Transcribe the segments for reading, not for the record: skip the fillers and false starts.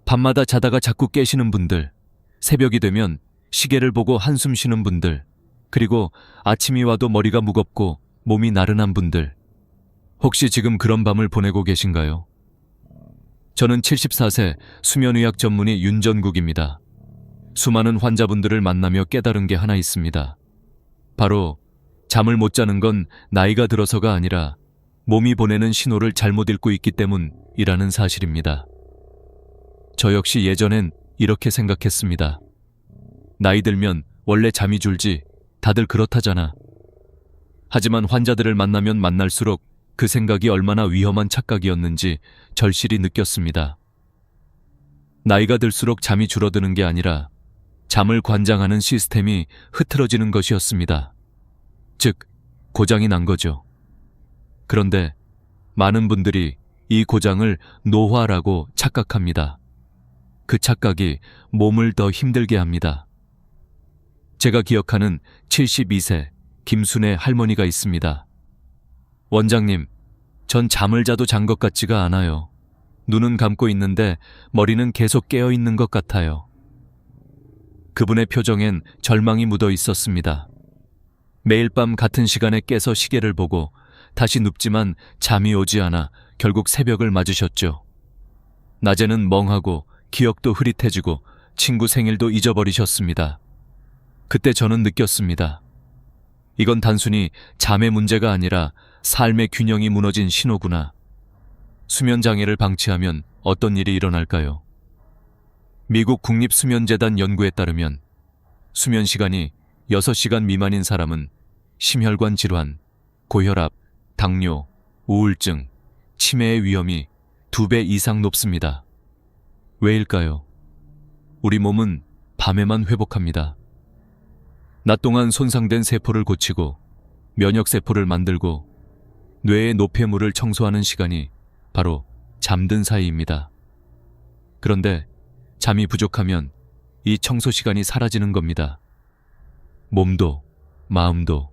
밤마다 자다가 자꾸 깨시는 분들, 새벽이 되면 시계를 보고 한숨 쉬는 분들, 그리고 아침이 와도 머리가 무겁고 몸이 나른한 분들, 혹시 지금 그런 밤을 보내고 계신가요? 저는 74세 수면의학 전문의 윤전국입니다. 수많은 환자분들을 만나며 깨달은 게 하나 있습니다. 바로 잠을 못 자는 건 나이가 들어서가 아니라 몸이 보내는 신호를 잘못 읽고 있기 때문이라는 사실입니다. 저 역시 예전엔 이렇게 생각했습니다. 나이 들면 원래 잠이 줄지, 다들 그렇다잖아. 하지만 환자들을 만나면 만날수록 그 생각이 얼마나 위험한 착각이었는지 절실히 느꼈습니다. 나이가 들수록 잠이 줄어드는 게 아니라 잠을 관장하는 시스템이 흐트러지는 것이었습니다. 즉, 고장이 난 거죠. 그런데 많은 분들이 이 고장을 노화라고 착각합니다. 그 착각이 몸을 더 힘들게 합니다. 제가 기억하는 72세 김순애 할머니가 있습니다. 원장님, 전 잠을 자도 잔 것 같지가 않아요. 눈은 감고 있는데 머리는 계속 깨어 있는 것 같아요. 그분의 표정엔 절망이 묻어 있었습니다. 매일 밤 같은 시간에 깨서 시계를 보고 다시 눕지만 잠이 오지 않아 결국 새벽을 맞으셨죠. 낮에는 멍하고 기억도 흐릿해지고 친구 생일도 잊어버리셨습니다. 그때 저는 느꼈습니다. 이건 단순히 잠의 문제가 아니라 삶의 균형이 무너진 신호구나. 수면장애를 방치하면 어떤 일이 일어날까요? 미국 국립수면재단 연구에 따르면 수면 시간이 6시간 미만인 사람은 심혈관 질환, 고혈압, 당뇨, 우울증, 치매의 위험이 2배 이상 높습니다. 왜일까요? 우리 몸은 밤에만 회복합니다. 낮 동안 손상된 세포를 고치고 면역세포를 만들고 뇌의 노폐물을 청소하는 시간이 바로 잠든 사이입니다. 그런데 잠이 부족하면 이 청소 시간이 사라지는 겁니다. 몸도, 마음도,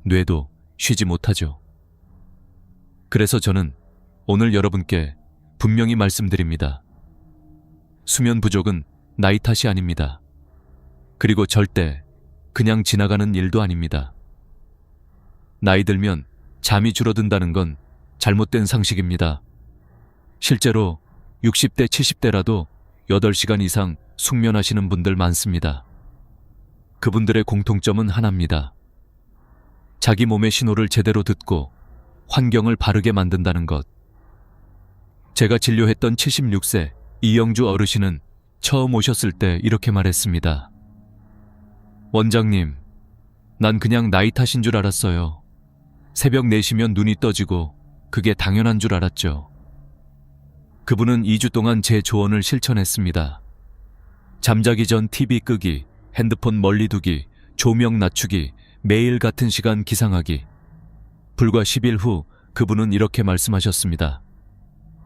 뇌도 쉬지 못하죠. 그래서 저는 오늘 여러분께 분명히 말씀드립니다. 수면 부족은 나이 탓이 아닙니다. 그리고 절대 그냥 지나가는 일도 아닙니다. 나이 들면 잠이 줄어든다는 건 잘못된 상식입니다. 실제로 60대, 70대라도 8시간 이상 숙면하시는 분들 많습니다. 그분들의 공통점은 하나입니다. 자기 몸의 신호를 제대로 듣고 환경을 바르게 만든다는 것. 제가 진료했던 76세 이영주 어르신은 처음 오셨을 때 이렇게 말했습니다. 원장님, 난 그냥 나이 탓인 줄 알았어요. 새벽 4시면 눈이 떠지고 그게 당연한 줄 알았죠. 그분은 2주 동안 제 조언을 실천했습니다. 잠자기 전 TV 끄기, 핸드폰 멀리 두기, 조명 낮추기, 매일 같은 시간 기상하기. 불과 10일 후 그분은 이렇게 말씀하셨습니다.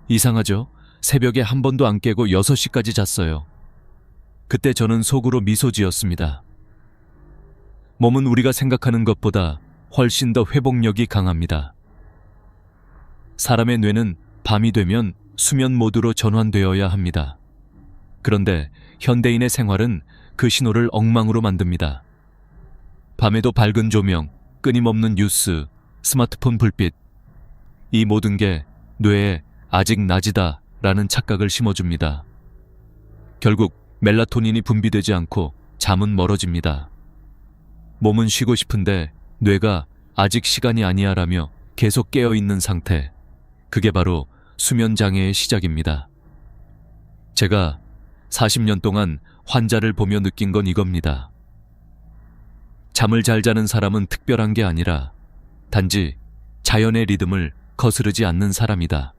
이상하죠? 새벽에 한 번도 안 깨고 6시까지 잤어요. 그때 저는 속으로 미소 지었습니다. 몸은 우리가 생각하는 것보다 훨씬 더 회복력이 강합니다. 사람의 뇌는 밤이 되면 수면 모드로 전환되어야 합니다. 그런데 현대인의 생활은 그 신호를 엉망으로 만듭니다. 밤에도 밝은 조명, 끊임없는 뉴스, 스마트폰 불빛, 이 모든 게 뇌에 아직 낮이다 라는 착각을 심어줍니다. 결국 멜라토닌이 분비되지 않고 잠은 멀어집니다. 몸은 쉬고 싶은데 뇌가 아직 시간이 아니야 라며 계속 깨어있는 상태. 그게 바로 수면장애의 시작입니다. 제가 40년 동안 환자를 보며 느낀 건 이겁니다. 잠을 잘 자는 사람은 특별한 게 아니라 단지 자연의 리듬을 거스르지 않는 사람이다.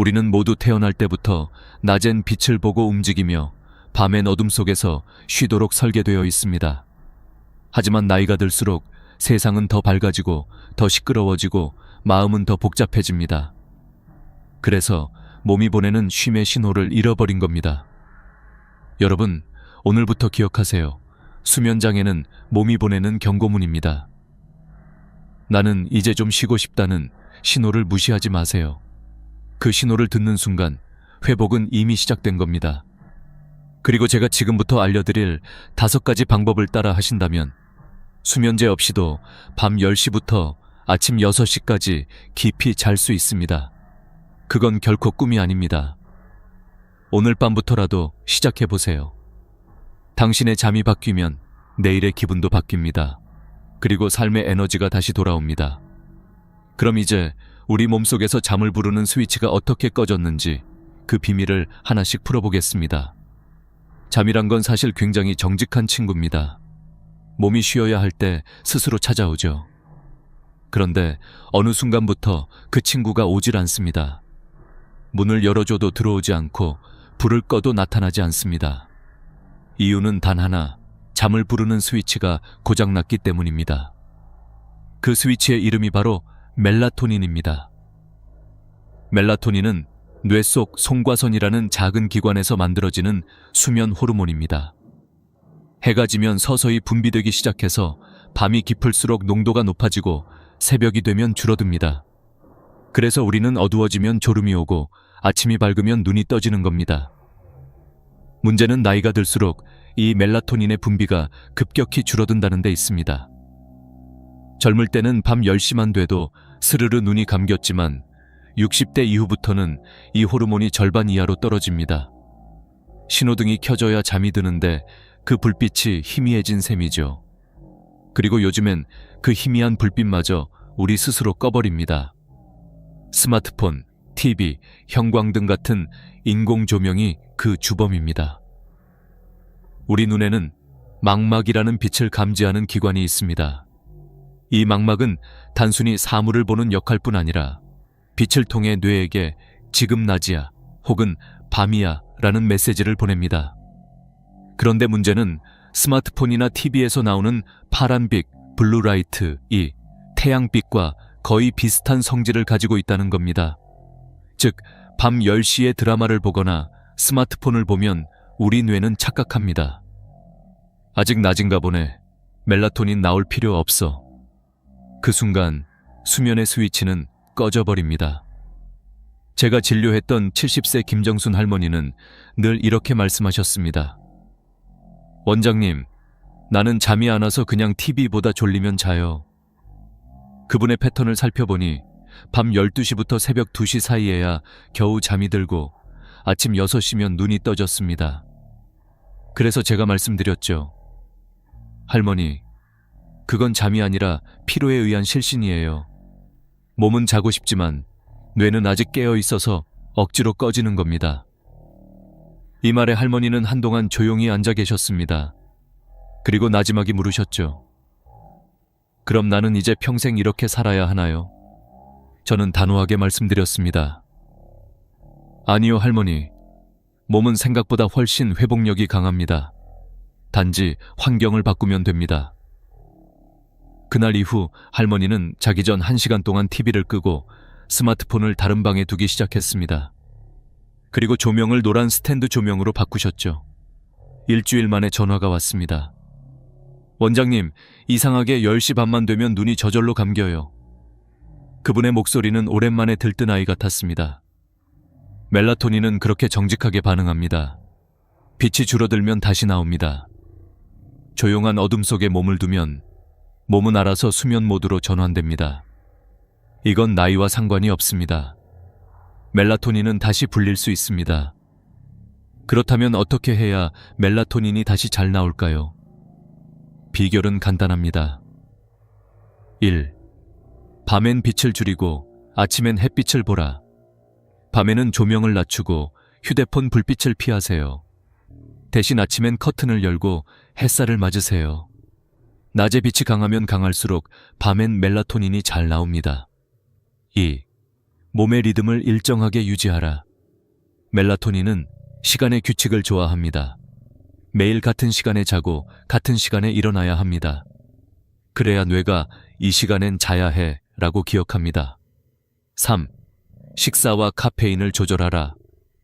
우리는 모두 태어날 때부터 낮엔 빛을 보고 움직이며 밤엔 어둠 속에서 쉬도록 설계되어 있습니다. 하지만 나이가 들수록 세상은 더 밝아지고 더 시끄러워지고 마음은 더 복잡해집니다. 그래서 몸이 보내는 쉼의 신호를 잃어버린 겁니다. 여러분, 오늘부터 기억하세요. 수면장애는 몸이 보내는 경고문입니다. 나는 이제 좀 쉬고 싶다는 신호를 무시하지 마세요. 그 신호를 듣는 순간 회복은 이미 시작된 겁니다. 그리고 제가 지금부터 알려드릴 5가지 방법을 따라 하신다면 수면제 없이도 밤 10시부터 아침 6시까지 깊이 잘 수 있습니다. 그건 결코 꿈이 아닙니다. 오늘 밤부터라도 시작해보세요. 당신의 잠이 바뀌면 내일의 기분도 바뀝니다. 그리고 삶의 에너지가 다시 돌아옵니다. 그럼 이제 우리 몸속에서 잠을 부르는 스위치가 어떻게 꺼졌는지 그 비밀을 하나씩 풀어보겠습니다. 잠이란 건 사실 굉장히 정직한 친구입니다. 몸이 쉬어야 할 때 스스로 찾아오죠. 그런데 어느 순간부터 그 친구가 오질 않습니다. 문을 열어줘도 들어오지 않고 불을 꺼도 나타나지 않습니다. 이유는 단 하나, 잠을 부르는 스위치가 고장났기 때문입니다. 그 스위치의 이름이 바로 멜라토닌입니다. 멜라토닌은 뇌 속 송과선이라는 작은 기관에서 만들어지는 수면 호르몬입니다. 해가 지면 서서히 분비되기 시작해서 밤이 깊을수록 농도가 높아지고 새벽이 되면 줄어듭니다. 그래서 우리는 어두워지면 졸음이 오고 아침이 밝으면 눈이 떠지는 겁니다. 문제는 나이가 들수록 이 멜라토닌의 분비가 급격히 줄어든다는 데 있습니다. 젊을 때는 밤 10시만 돼도 스르르 눈이 감겼지만 60대 이후부터는 이 호르몬이 절반 이하로 떨어집니다. 신호등이 켜져야 잠이 드는데 그 불빛이 희미해진 셈이죠. 그리고 요즘엔 그 희미한 불빛마저 우리 스스로 꺼버립니다. 스마트폰, TV, 형광등 같은 인공 조명이 그 주범입니다. 우리 눈에는 망막이라는 빛을 감지하는 기관이 있습니다. 이 망막은 단순히 사물을 보는 역할뿐 아니라 빛을 통해 뇌에게 지금 낮이야 혹은 밤이야 라는 메시지를 보냅니다. 그런데 문제는 스마트폰이나 TV에서 나오는 파란빛, 블루라이트, 이 태양빛과 거의 비슷한 성질을 가지고 있다는 겁니다. 즉, 밤 10시에 드라마를 보거나 스마트폰을 보면 우리 뇌는 착각합니다. 아직 낮인가 보네. 멜라토닌 나올 필요 없어. 그 순간 수면의 스위치는 꺼져버립니다. 제가 진료했던 70세 김정순 할머니는 늘 이렇게 말씀하셨습니다. 원장님, 나는 잠이 안 와서 그냥 TV보다 졸리면 자요. 그분의 패턴을 살펴보니 밤 12시부터 새벽 2시 사이에야 겨우 잠이 들고 아침 6시면 눈이 떠졌습니다. 그래서 제가 말씀드렸죠. 할머니, 그건 잠이 아니라 피로에 의한 실신이에요. 몸은 자고 싶지만 뇌는 아직 깨어 있어서 억지로 꺼지는 겁니다. 이 말에 할머니는 한동안 조용히 앉아 계셨습니다. 그리고 나지막이 물으셨죠. 그럼 나는 이제 평생 이렇게 살아야 하나요? 저는 단호하게 말씀드렸습니다. 아니요, 할머니. 몸은 생각보다 훨씬 회복력이 강합니다. 단지 환경을 바꾸면 됩니다. 그날 이후 할머니는 자기 전 1시간 동안 TV를 끄고 스마트폰을 다른 방에 두기 시작했습니다. 그리고 조명을 노란 스탠드 조명으로 바꾸셨죠. 일주일 만에 전화가 왔습니다. 원장님, 이상하게 10시 반만 되면 눈이 저절로 감겨요. 그분의 목소리는 오랜만에 들뜬 아이 같았습니다. 멜라토닌은 그렇게 정직하게 반응합니다. 빛이 줄어들면 다시 나옵니다. 조용한 어둠 속에 몸을 두면 몸은 알아서 수면 모드로 전환됩니다. 이건 나이와 상관이 없습니다. 멜라토닌은 다시 불릴 수 있습니다. 그렇다면 어떻게 해야 멜라토닌이 다시 잘 나올까요? 비결은 간단합니다. 1. 밤엔 빛을 줄이고 아침엔 햇빛을 보라. 밤에는 조명을 낮추고 휴대폰 불빛을 피하세요. 대신 아침엔 커튼을 열고 햇살을 맞으세요. 낮에 빛이 강하면 강할수록 밤엔 멜라토닌이 잘 나옵니다. 2. 몸의 리듬을 일정하게 유지하라. 멜라토닌은 시간의 규칙을 좋아합니다. 매일 같은 시간에 자고 같은 시간에 일어나야 합니다. 그래야 뇌가 이 시간엔 자야 해 라고 기억합니다. 3. 식사와 카페인을 조절하라.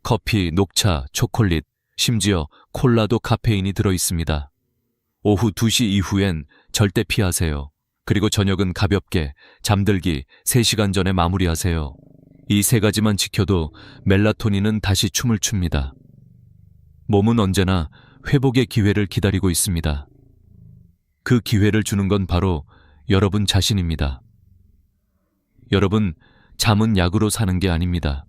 커피, 녹차, 초콜릿, 심지어 콜라도 카페인이 들어있습니다. 오후 2시 이후엔 절대 피하세요. 그리고 저녁은 가볍게 잠들기 3시간 전에 마무리하세요. 이 세 가지만 지켜도 멜라토닌은 다시 춤을 춥니다. 몸은 언제나 회복의 기회를 기다리고 있습니다. 그 기회를 주는 건 바로 여러분 자신입니다. 여러분, 잠은 약으로 사는 게 아닙니다.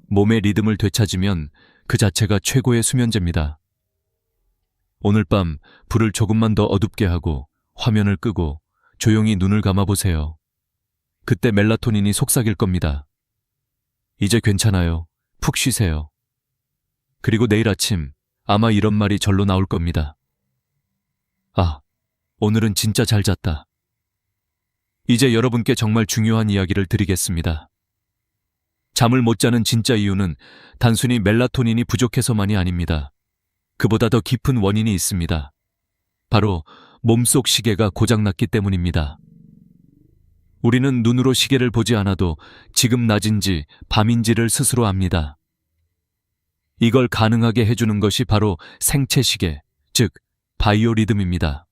몸의 리듬을 되찾으면 그 자체가 최고의 수면제입니다. 오늘 밤 불을 조금만 더 어둡게 하고 화면을 끄고 조용히 눈을 감아보세요. 그때 멜라토닌이 속삭일 겁니다. 이제 괜찮아요. 푹 쉬세요. 그리고 내일 아침 아마 이런 말이 절로 나올 겁니다. 아, 오늘은 진짜 잘 잤다. 이제 여러분께 정말 중요한 이야기를 드리겠습니다. 잠을 못 자는 진짜 이유는 단순히 멜라토닌이 부족해서만이 아닙니다. 그보다 더 깊은 원인이 있습니다. 바로 몸속 시계가 고장났기 때문입니다. 우리는 눈으로 시계를 보지 않아도 지금 낮인지 밤인지를 스스로 압니다. 이걸 가능하게 해주는 것이 바로 생체 시계, 즉 바이오리듬입니다.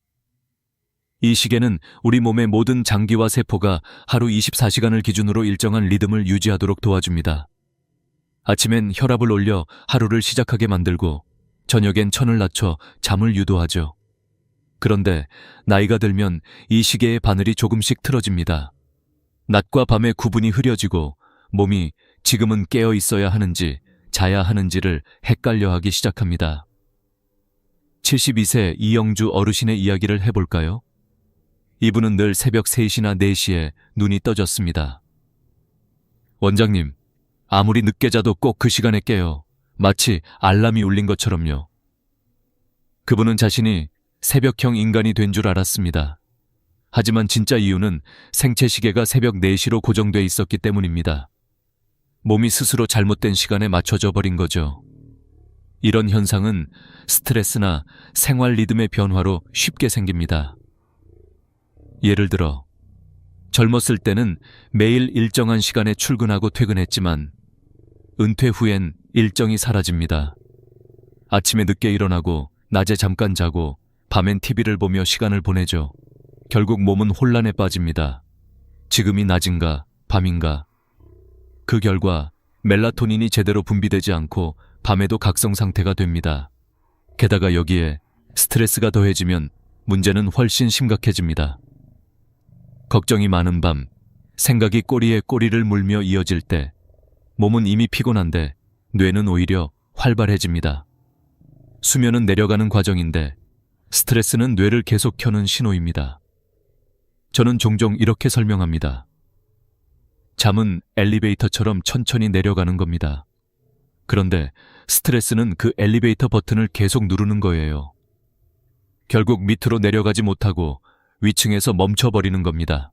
이 시계는 우리 몸의 모든 장기와 세포가 하루 24시간을 기준으로 일정한 리듬을 유지하도록 도와줍니다. 아침엔 혈압을 올려 하루를 시작하게 만들고 저녁엔 천을 낮춰 잠을 유도하죠. 그런데 나이가 들면 이 시계의 바늘이 조금씩 틀어집니다. 낮과 밤의 구분이 흐려지고 몸이 지금은 깨어 있어야 하는지 자야 하는지를 헷갈려하기 시작합니다. 72세 이영주 어르신의 이야기를 해볼까요? 이분은 늘 새벽 3시나 4시에 눈이 떠졌습니다. 원장님, 아무리 늦게 자도 꼭 그 시간에 깨요. 마치 알람이 울린 것처럼요. 그분은 자신이 새벽형 인간이 된 줄 알았습니다. 하지만 진짜 이유는 생체 시계가 새벽 4시로 고정돼 있었기 때문입니다. 몸이 스스로 잘못된 시간에 맞춰져 버린 거죠. 이런 현상은 스트레스나 생활 리듬의 변화로 쉽게 생깁니다. 예를 들어, 젊었을 때는 매일 일정한 시간에 출근하고 퇴근했지만 은퇴 후엔 일정이 사라집니다. 아침에 늦게 일어나고 낮에 잠깐 자고 밤엔 TV를 보며 시간을 보내죠. 결국 몸은 혼란에 빠집니다. 지금이 낮인가 밤인가. 그 결과 멜라토닌이 제대로 분비되지 않고 밤에도 각성 상태가 됩니다. 게다가 여기에 스트레스가 더해지면 문제는 훨씬 심각해집니다. 걱정이 많은 밤, 생각이 꼬리에 꼬리를 물며 이어질 때 몸은 이미 피곤한데 뇌는 오히려 활발해집니다. 수면은 내려가는 과정인데 스트레스는 뇌를 계속 켜는 신호입니다. 저는 종종 이렇게 설명합니다. 잠은 엘리베이터처럼 천천히 내려가는 겁니다. 그런데 스트레스는 그 엘리베이터 버튼을 계속 누르는 거예요. 결국 밑으로 내려가지 못하고 위층에서 멈춰버리는 겁니다.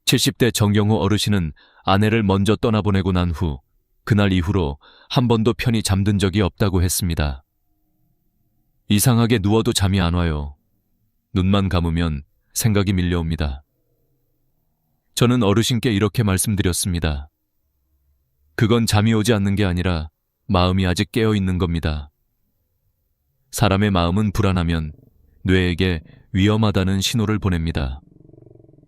70대 정영호 어르신은 아내를 먼저 떠나보내고 난 후 그날 이후로 한 번도 편히 잠든 적이 없다고 했습니다. 이상하게 누워도 잠이 안 와요. 눈만 감으면 생각이 밀려옵니다. 저는 어르신께 이렇게 말씀드렸습니다. 그건 잠이 오지 않는 게 아니라 마음이 아직 깨어 있는 겁니다. 사람의 마음은 불안하면 뇌에게 위험하다는 신호를 보냅니다.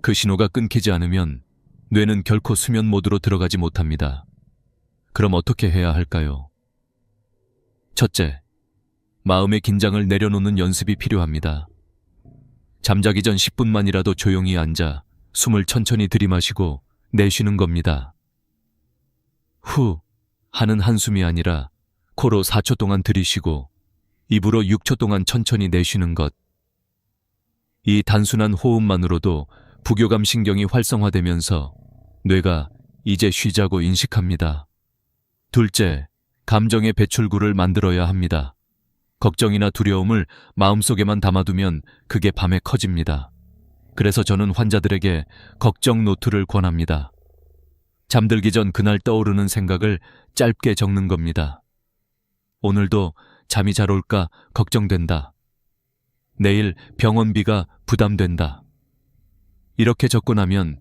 그 신호가 끊기지 않으면 뇌는 결코 수면 모드로 들어가지 못합니다. 그럼 어떻게 해야 할까요? 첫째, 마음의 긴장을 내려놓는 연습이 필요합니다. 잠자기 전 10분만이라도 조용히 앉아 숨을 천천히 들이마시고 내쉬는 겁니다. 후 하는 한숨이 아니라 코로 4초 동안 들이쉬고 입으로 6초 동안 천천히 내쉬는 것. 이 단순한 호흡만으로도 부교감 신경이 활성화되면서 뇌가 이제 쉬자고 인식합니다. 둘째, 감정의 배출구를 만들어야 합니다. 걱정이나 두려움을 마음속에만 담아두면 그게 밤에 커집니다. 그래서 저는 환자들에게 걱정 노트를 권합니다. 잠들기 전 그날 떠오르는 생각을 짧게 적는 겁니다. 오늘도 잠이 잘 올까 걱정된다. 내일 병원비가 부담된다. 이렇게 적고 나면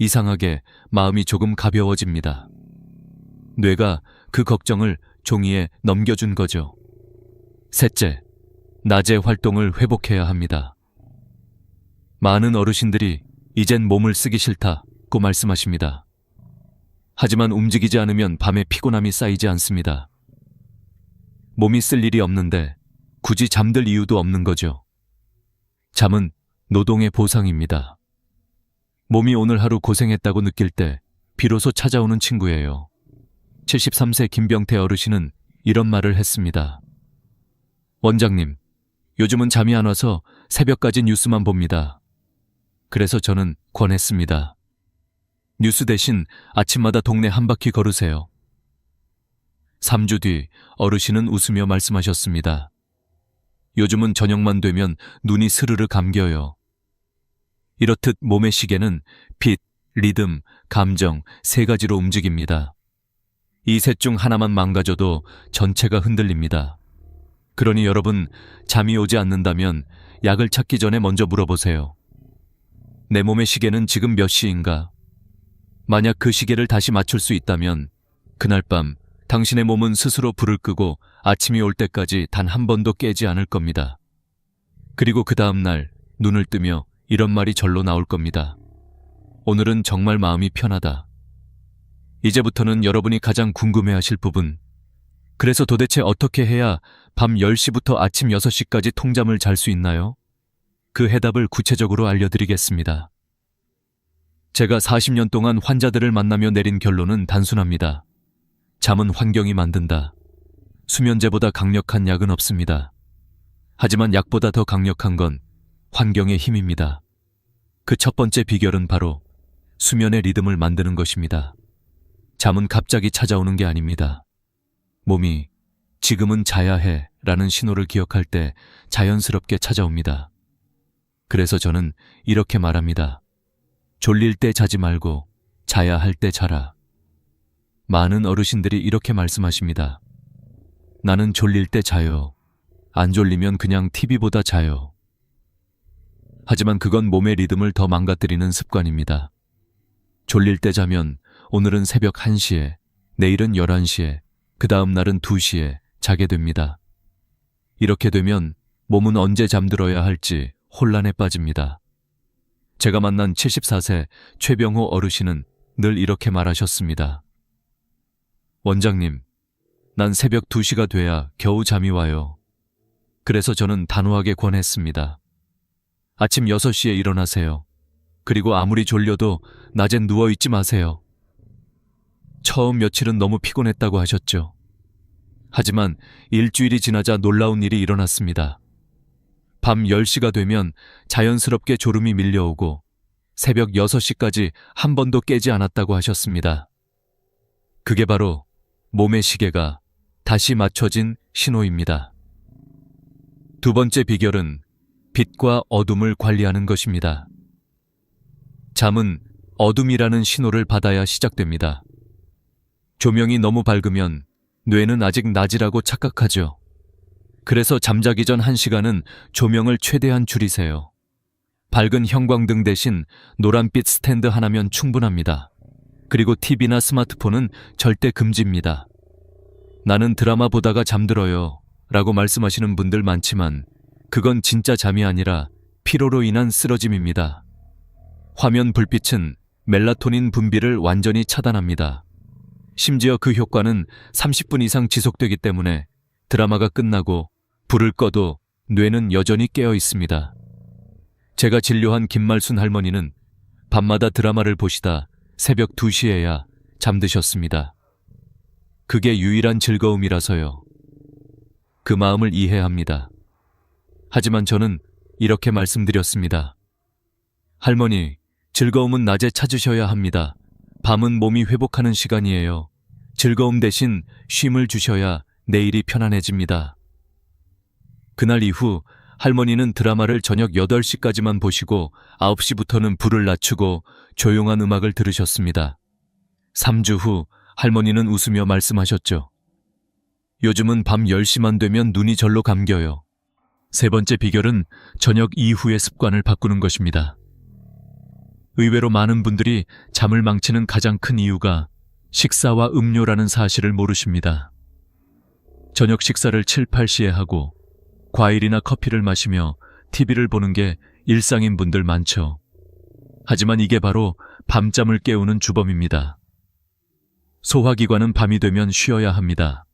이상하게 마음이 조금 가벼워집니다. 뇌가 그 걱정을 종이에 넘겨준 거죠. 셋째, 낮의 활동을 회복해야 합니다. 많은 어르신들이 이젠 몸을 쓰기 싫다고 말씀하십니다. 하지만 움직이지 않으면 밤에 피곤함이 쌓이지 않습니다. 몸이 쓸 일이 없는데 굳이 잠들 이유도 없는 거죠. 잠은 노동의 보상입니다. 몸이 오늘 하루 고생했다고 느낄 때 비로소 찾아오는 친구예요. 73세 김병태 어르신은 이런 말을 했습니다. 원장님, 요즘은 잠이 안 와서 새벽까지 뉴스만 봅니다. 그래서 저는 권했습니다. 뉴스 대신 아침마다 동네 한 바퀴 걸으세요. 3주 뒤 어르신은 웃으며 말씀하셨습니다. 요즘은 저녁만 되면 눈이 스르르 감겨요. 이렇듯 몸의 시계는 빛, 리듬, 감정 세 가지로 움직입니다. 이 셋 중 하나만 망가져도 전체가 흔들립니다. 그러니 여러분, 잠이 오지 않는다면 약을 찾기 전에 먼저 물어보세요. 내 몸의 시계는 지금 몇 시인가? 만약 그 시계를 다시 맞출 수 있다면 그날 밤 당신의 몸은 스스로 불을 끄고 아침이 올 때까지 단 한 번도 깨지 않을 겁니다. 그리고 그 다음 날 눈을 뜨며 이런 말이 절로 나올 겁니다. 오늘은 정말 마음이 편하다. 이제부터는 여러분이 가장 궁금해하실 부분, 그래서 도대체 어떻게 해야 밤 10시부터 아침 6시까지 통잠을 잘 수 있나요? 그 해답을 구체적으로 알려드리겠습니다. 제가 40년 동안 환자들을 만나며 내린 결론은 단순합니다. 잠은 환경이 만든다. 수면제보다 강력한 약은 없습니다. 하지만 약보다 더 강력한 건 환경의 힘입니다. 그 첫 번째 비결은 바로 수면의 리듬을 만드는 것입니다. 잠은 갑자기 찾아오는 게 아닙니다. 몸이 지금은 자야 해 라는 신호를 기억할 때 자연스럽게 찾아옵니다. 그래서 저는 이렇게 말합니다. 졸릴 때 자지 말고 자야 할 때 자라. 많은 어르신들이 이렇게 말씀하십니다. 나는 졸릴 때 자요. 안 졸리면 그냥 TV보다 자요. 하지만 그건 몸의 리듬을 더 망가뜨리는 습관입니다. 졸릴 때 자면 오늘은 새벽 1시에, 내일은 11시에, 그 다음 날은 2시에 자게 됩니다. 이렇게 되면 몸은 언제 잠들어야 할지 혼란에 빠집니다. 제가 만난 74세 최병호 어르신은 늘 이렇게 말하셨습니다. 원장님, 난 새벽 2시가 돼야 겨우 잠이 와요. 그래서 저는 단호하게 권했습니다. 아침 6시에 일어나세요. 그리고 아무리 졸려도 낮엔 누워있지 마세요. 처음 며칠은 너무 피곤했다고 하셨죠. 하지만 일주일이 지나자 놀라운 일이 일어났습니다. 밤 10시가 되면 자연스럽게 졸음이 밀려오고 새벽 6시까지 한 번도 깨지 않았다고 하셨습니다. 그게 바로 몸의 시계가 다시 맞춰진 신호입니다. 두 번째 비결은 빛과 어둠을 관리하는 것입니다. 잠은 어둠이라는 신호를 받아야 시작됩니다. 조명이 너무 밝으면 뇌는 아직 낮이라고 착각하죠. 그래서 잠자기 전 1시간은 조명을 최대한 줄이세요. 밝은 형광등 대신 노란빛 스탠드 하나면 충분합니다. 그리고 TV나 스마트폰은 절대 금지입니다. 나는 드라마 보다가 잠들어요 라고 말씀하시는 분들 많지만 그건 진짜 잠이 아니라 피로로 인한 쓰러짐입니다. 화면 불빛은 멜라토닌 분비를 완전히 차단합니다. 심지어 그 효과는 30분 이상 지속되기 때문에 드라마가 끝나고 불을 꺼도 뇌는 여전히 깨어 있습니다. 제가 진료한 김말순 할머니는 밤마다 드라마를 보시다 새벽 2시에야 잠드셨습니다. 그게 유일한 즐거움이라서요. 그 마음을 이해합니다. 하지만 저는 이렇게 말씀드렸습니다. 할머니, 즐거움은 낮에 찾으셔야 합니다. 밤은 몸이 회복하는 시간이에요. 즐거움 대신 쉼을 주셔야 내일이 편안해집니다. 그날 이후 할머니는 드라마를 저녁 8시까지만 보시고 9시부터는 불을 낮추고 조용한 음악을 들으셨습니다. 3주 후 할머니는 웃으며 말씀하셨죠. 요즘은 밤 10시만 되면 눈이 절로 감겨요. 세 번째 비결은 저녁 이후의 습관을 바꾸는 것입니다. 의외로 많은 분들이 잠을 망치는 가장 큰 이유가 식사와 음료라는 사실을 모르십니다. 저녁 식사를 7, 8시에 하고 과일이나 커피를 마시며 TV를 보는 게 일상인 분들 많죠. 하지만 이게 바로 밤잠을 깨우는 주범입니다. 소화기관은 밤이 되면 쉬어야 합니다.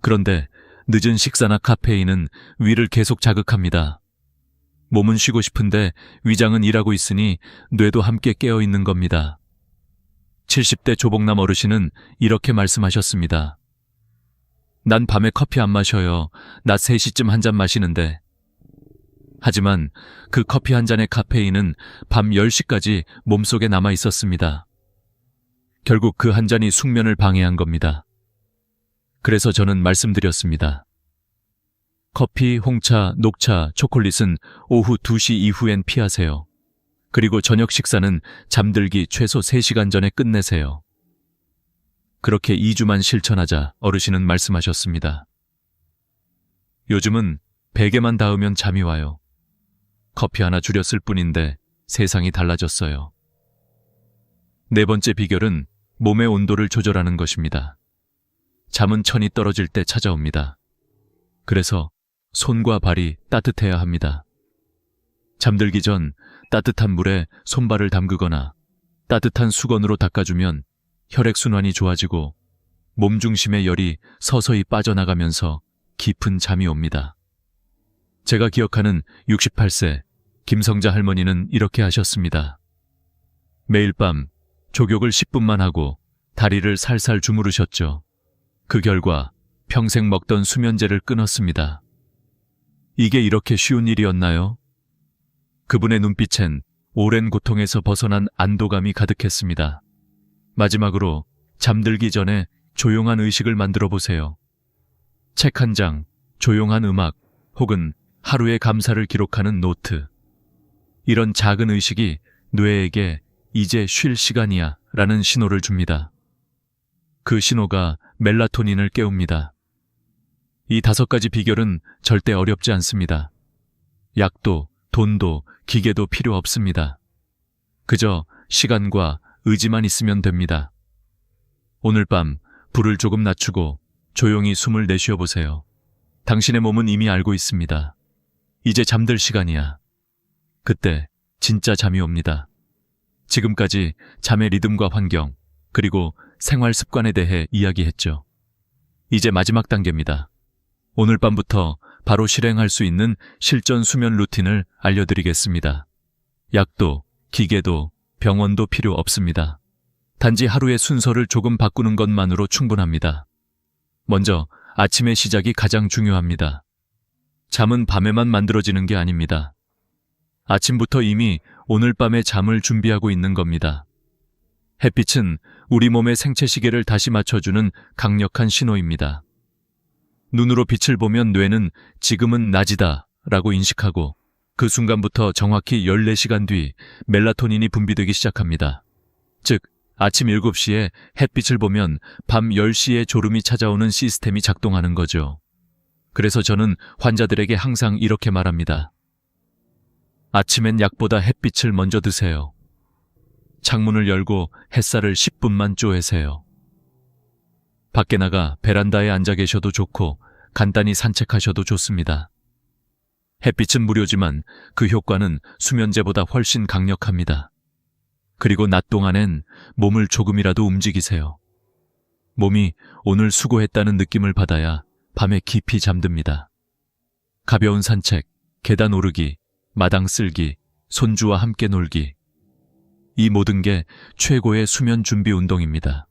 그런데 늦은 식사나 카페인은 위를 계속 자극합니다. 몸은 쉬고 싶은데 위장은 일하고 있으니 뇌도 함께 깨어 있는 겁니다. 70대 조복남 어르신은 이렇게 말씀하셨습니다. 난 밤에 커피 안 마셔요. 낮 3시쯤 한 잔 마시는데. 하지만 그 커피 한 잔의 카페인은 밤 10시까지 몸속에 남아 있었습니다. 결국 그 한 잔이 숙면을 방해한 겁니다. 그래서 저는 말씀드렸습니다. 커피, 홍차, 녹차, 초콜릿은 오후 2시 이후엔 피하세요. 그리고 저녁 식사는 잠들기 최소 3시간 전에 끝내세요. 그렇게 2주만 실천하자 어르신은 말씀하셨습니다. 요즘은 베개만 닿으면 잠이 와요. 커피 하나 줄였을 뿐인데 세상이 달라졌어요. 네 번째 비결은 몸의 온도를 조절하는 것입니다. 잠은 천이 떨어질 때 찾아옵니다. 그래서 손과 발이 따뜻해야 합니다. 잠들기 전 따뜻한 물에 손발을 담그거나 따뜻한 수건으로 닦아주면 혈액순환이 좋아지고 몸 중심의 열이 서서히 빠져나가면서 깊은 잠이 옵니다. 제가 기억하는 68세 김성자 할머니는 이렇게 하셨습니다. 매일 밤 족욕을 10분만 하고 다리를 살살 주무르셨죠. 그 결과 평생 먹던 수면제를 끊었습니다. 이게 이렇게 쉬운 일이었나요? 그분의 눈빛엔 오랜 고통에서 벗어난 안도감이 가득했습니다. 마지막으로 잠들기 전에 조용한 의식을 만들어 보세요. 책 한 장, 조용한 음악, 혹은 하루의 감사를 기록하는 노트. 이런 작은 의식이 뇌에게 이제 쉴 시간이야 라는 신호를 줍니다. 그 신호가 멜라토닌을 깨웁니다. 이 5가지 비결은 절대 어렵지 않습니다. 약도, 돈도, 기계도 필요 없습니다. 그저 시간과 의지만 있으면 됩니다. 오늘 밤 불을 조금 낮추고 조용히 숨을 내쉬어 보세요. 당신의 몸은 이미 알고 있습니다. 이제 잠들 시간이야. 그때 진짜 잠이 옵니다. 지금까지 잠의 리듬과 환경, 그리고 생활 습관에 대해 이야기했죠. 이제 마지막 단계입니다. 오늘 밤부터 바로 실행할 수 있는 실전 수면 루틴을 알려드리겠습니다. 약도, 기계도, 병원도 필요 없습니다. 단지 하루의 순서를 조금 바꾸는 것만으로 충분합니다. 먼저 아침의 시작이 가장 중요합니다. 잠은 밤에만 만들어지는 게 아닙니다. 아침부터 이미 오늘 밤의 잠을 준비하고 있는 겁니다. 햇빛은 우리 몸의 생체 시계를 다시 맞춰주는 강력한 신호입니다. 눈으로 빛을 보면 뇌는 지금은 낮이다 라고 인식하고 그 순간부터 정확히 14시간 뒤 멜라토닌이 분비되기 시작합니다. 즉, 아침 7시에 햇빛을 보면 밤 10시에 졸음이 찾아오는 시스템이 작동하는 거죠. 그래서 저는 환자들에게 항상 이렇게 말합니다. 아침엔 약보다 햇빛을 먼저 드세요. 창문을 열고 햇살을 10분만 쬐세요. 밖에 나가 베란다에 앉아 계셔도 좋고 간단히 산책하셔도 좋습니다. 햇빛은 무료지만 그 효과는 수면제보다 훨씬 강력합니다. 그리고 낮 동안엔 몸을 조금이라도 움직이세요. 몸이 오늘 수고했다는 느낌을 받아야 밤에 깊이 잠듭니다. 가벼운 산책, 계단 오르기, 마당 쓸기, 손주와 함께 놀기. 이 모든 게 최고의 수면 준비 운동입니다.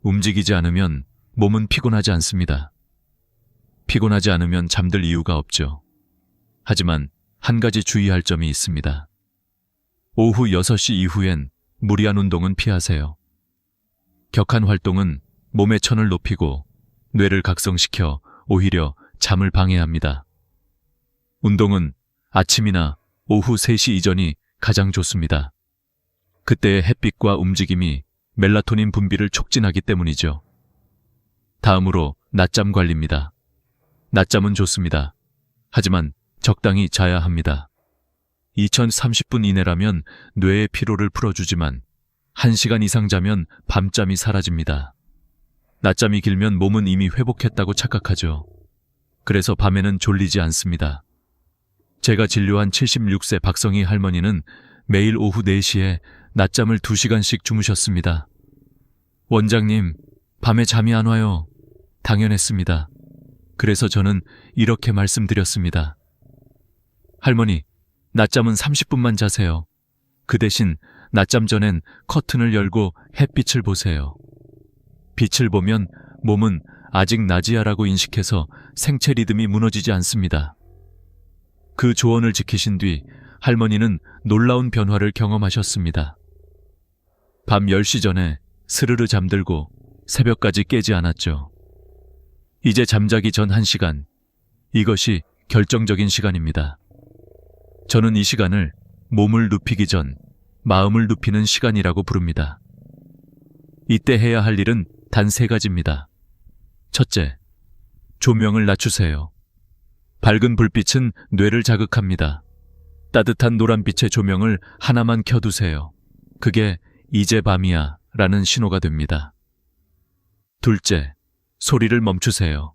움직이지 않으면 몸은 피곤하지 않습니다. 피곤하지 않으면 잠들 이유가 없죠. 하지만 한 가지 주의할 점이 있습니다. 오후 6시 이후엔 무리한 운동은 피하세요. 격한 활동은 몸의 천을 높이고 뇌를 각성시켜 오히려 잠을 방해합니다. 운동은 아침이나 오후 3시 이전이 가장 좋습니다. 그때의 햇빛과 움직임이 멜라토닌 분비를 촉진하기 때문이죠. 다음으로 낮잠 관리입니다. 낮잠은 좋습니다. 하지만 적당히 자야 합니다. 2030분 이내라면 뇌의 피로를 풀어주지만 1시간 이상 자면 밤잠이 사라집니다. 낮잠이 길면 몸은 이미 회복했다고 착각하죠. 그래서 밤에는 졸리지 않습니다. 제가 진료한 76세 박성희 할머니는 매일 오후 4시에 낮잠을 2시간씩 주무셨습니다. 원장님, 밤에 잠이 안 와요. 당연했습니다. 그래서 저는 이렇게 말씀드렸습니다. 할머니, 낮잠은 30분만 자세요. 그 대신 낮잠 전엔 커튼을 열고 햇빛을 보세요. 빛을 보면 몸은 아직 낮이야라고 인식해서 생체 리듬이 무너지지 않습니다. 그 조언을 지키신 뒤 할머니는 놀라운 변화를 경험하셨습니다. 밤 10시 전에 스르르 잠들고 새벽까지 깨지 않았죠. 이제 잠자기 전 1시간, 이것이 결정적인 시간입니다. 저는 이 시간을 몸을 눕히기 전 마음을 눕히는 시간이라고 부릅니다. 이때 해야 할 일은 단 3가지입니다. 첫째, 조명을 낮추세요. 밝은 불빛은 뇌를 자극합니다. 따뜻한 노란빛의 조명을 하나만 켜두세요. 그게 이제 밤이야 라는 신호가 됩니다. 둘째, 소리를 멈추세요.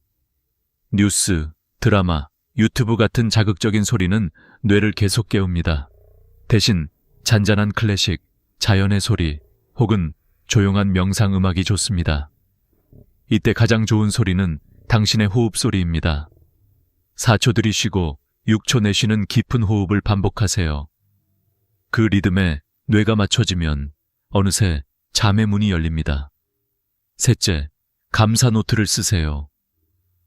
뉴스, 드라마, 유튜브 같은 자극적인 소리는 뇌를 계속 깨웁니다. 대신 잔잔한 클래식, 자연의 소리 혹은 조용한 명상 음악이 좋습니다. 이때 가장 좋은 소리는 당신의 호흡 소리입니다. 4초 들이쉬고 6초 내쉬는 깊은 호흡을 반복하세요. 그 리듬에 뇌가 맞춰지면 어느새 잠의 문이 열립니다. 셋째, 감사 노트를 쓰세요.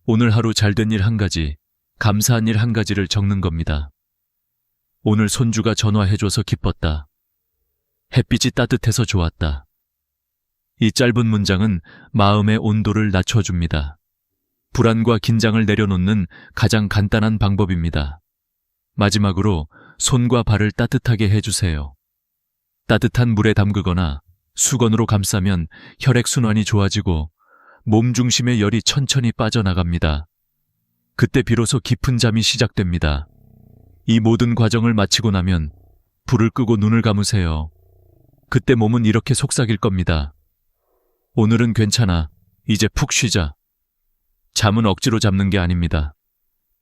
오늘 하루 잘된 일 1가지, 감사한 일 1가지를 적는 겁니다. 오늘 손주가 전화해줘서 기뻤다. 햇빛이 따뜻해서 좋았다. 이 짧은 문장은 마음의 온도를 낮춰줍니다. 불안과 긴장을 내려놓는 가장 간단한 방법입니다. 마지막으로 손과 발을 따뜻하게 해주세요. 따뜻한 물에 담그거나 수건으로 감싸면 혈액순환이 좋아지고 몸 중심의 열이 천천히 빠져나갑니다. 그때 비로소 깊은 잠이 시작됩니다. 이 모든 과정을 마치고 나면 불을 끄고 눈을 감으세요. 그때 몸은 이렇게 속삭일 겁니다. 오늘은 괜찮아. 이제 푹 쉬자. 잠은 억지로 잡는 게 아닙니다.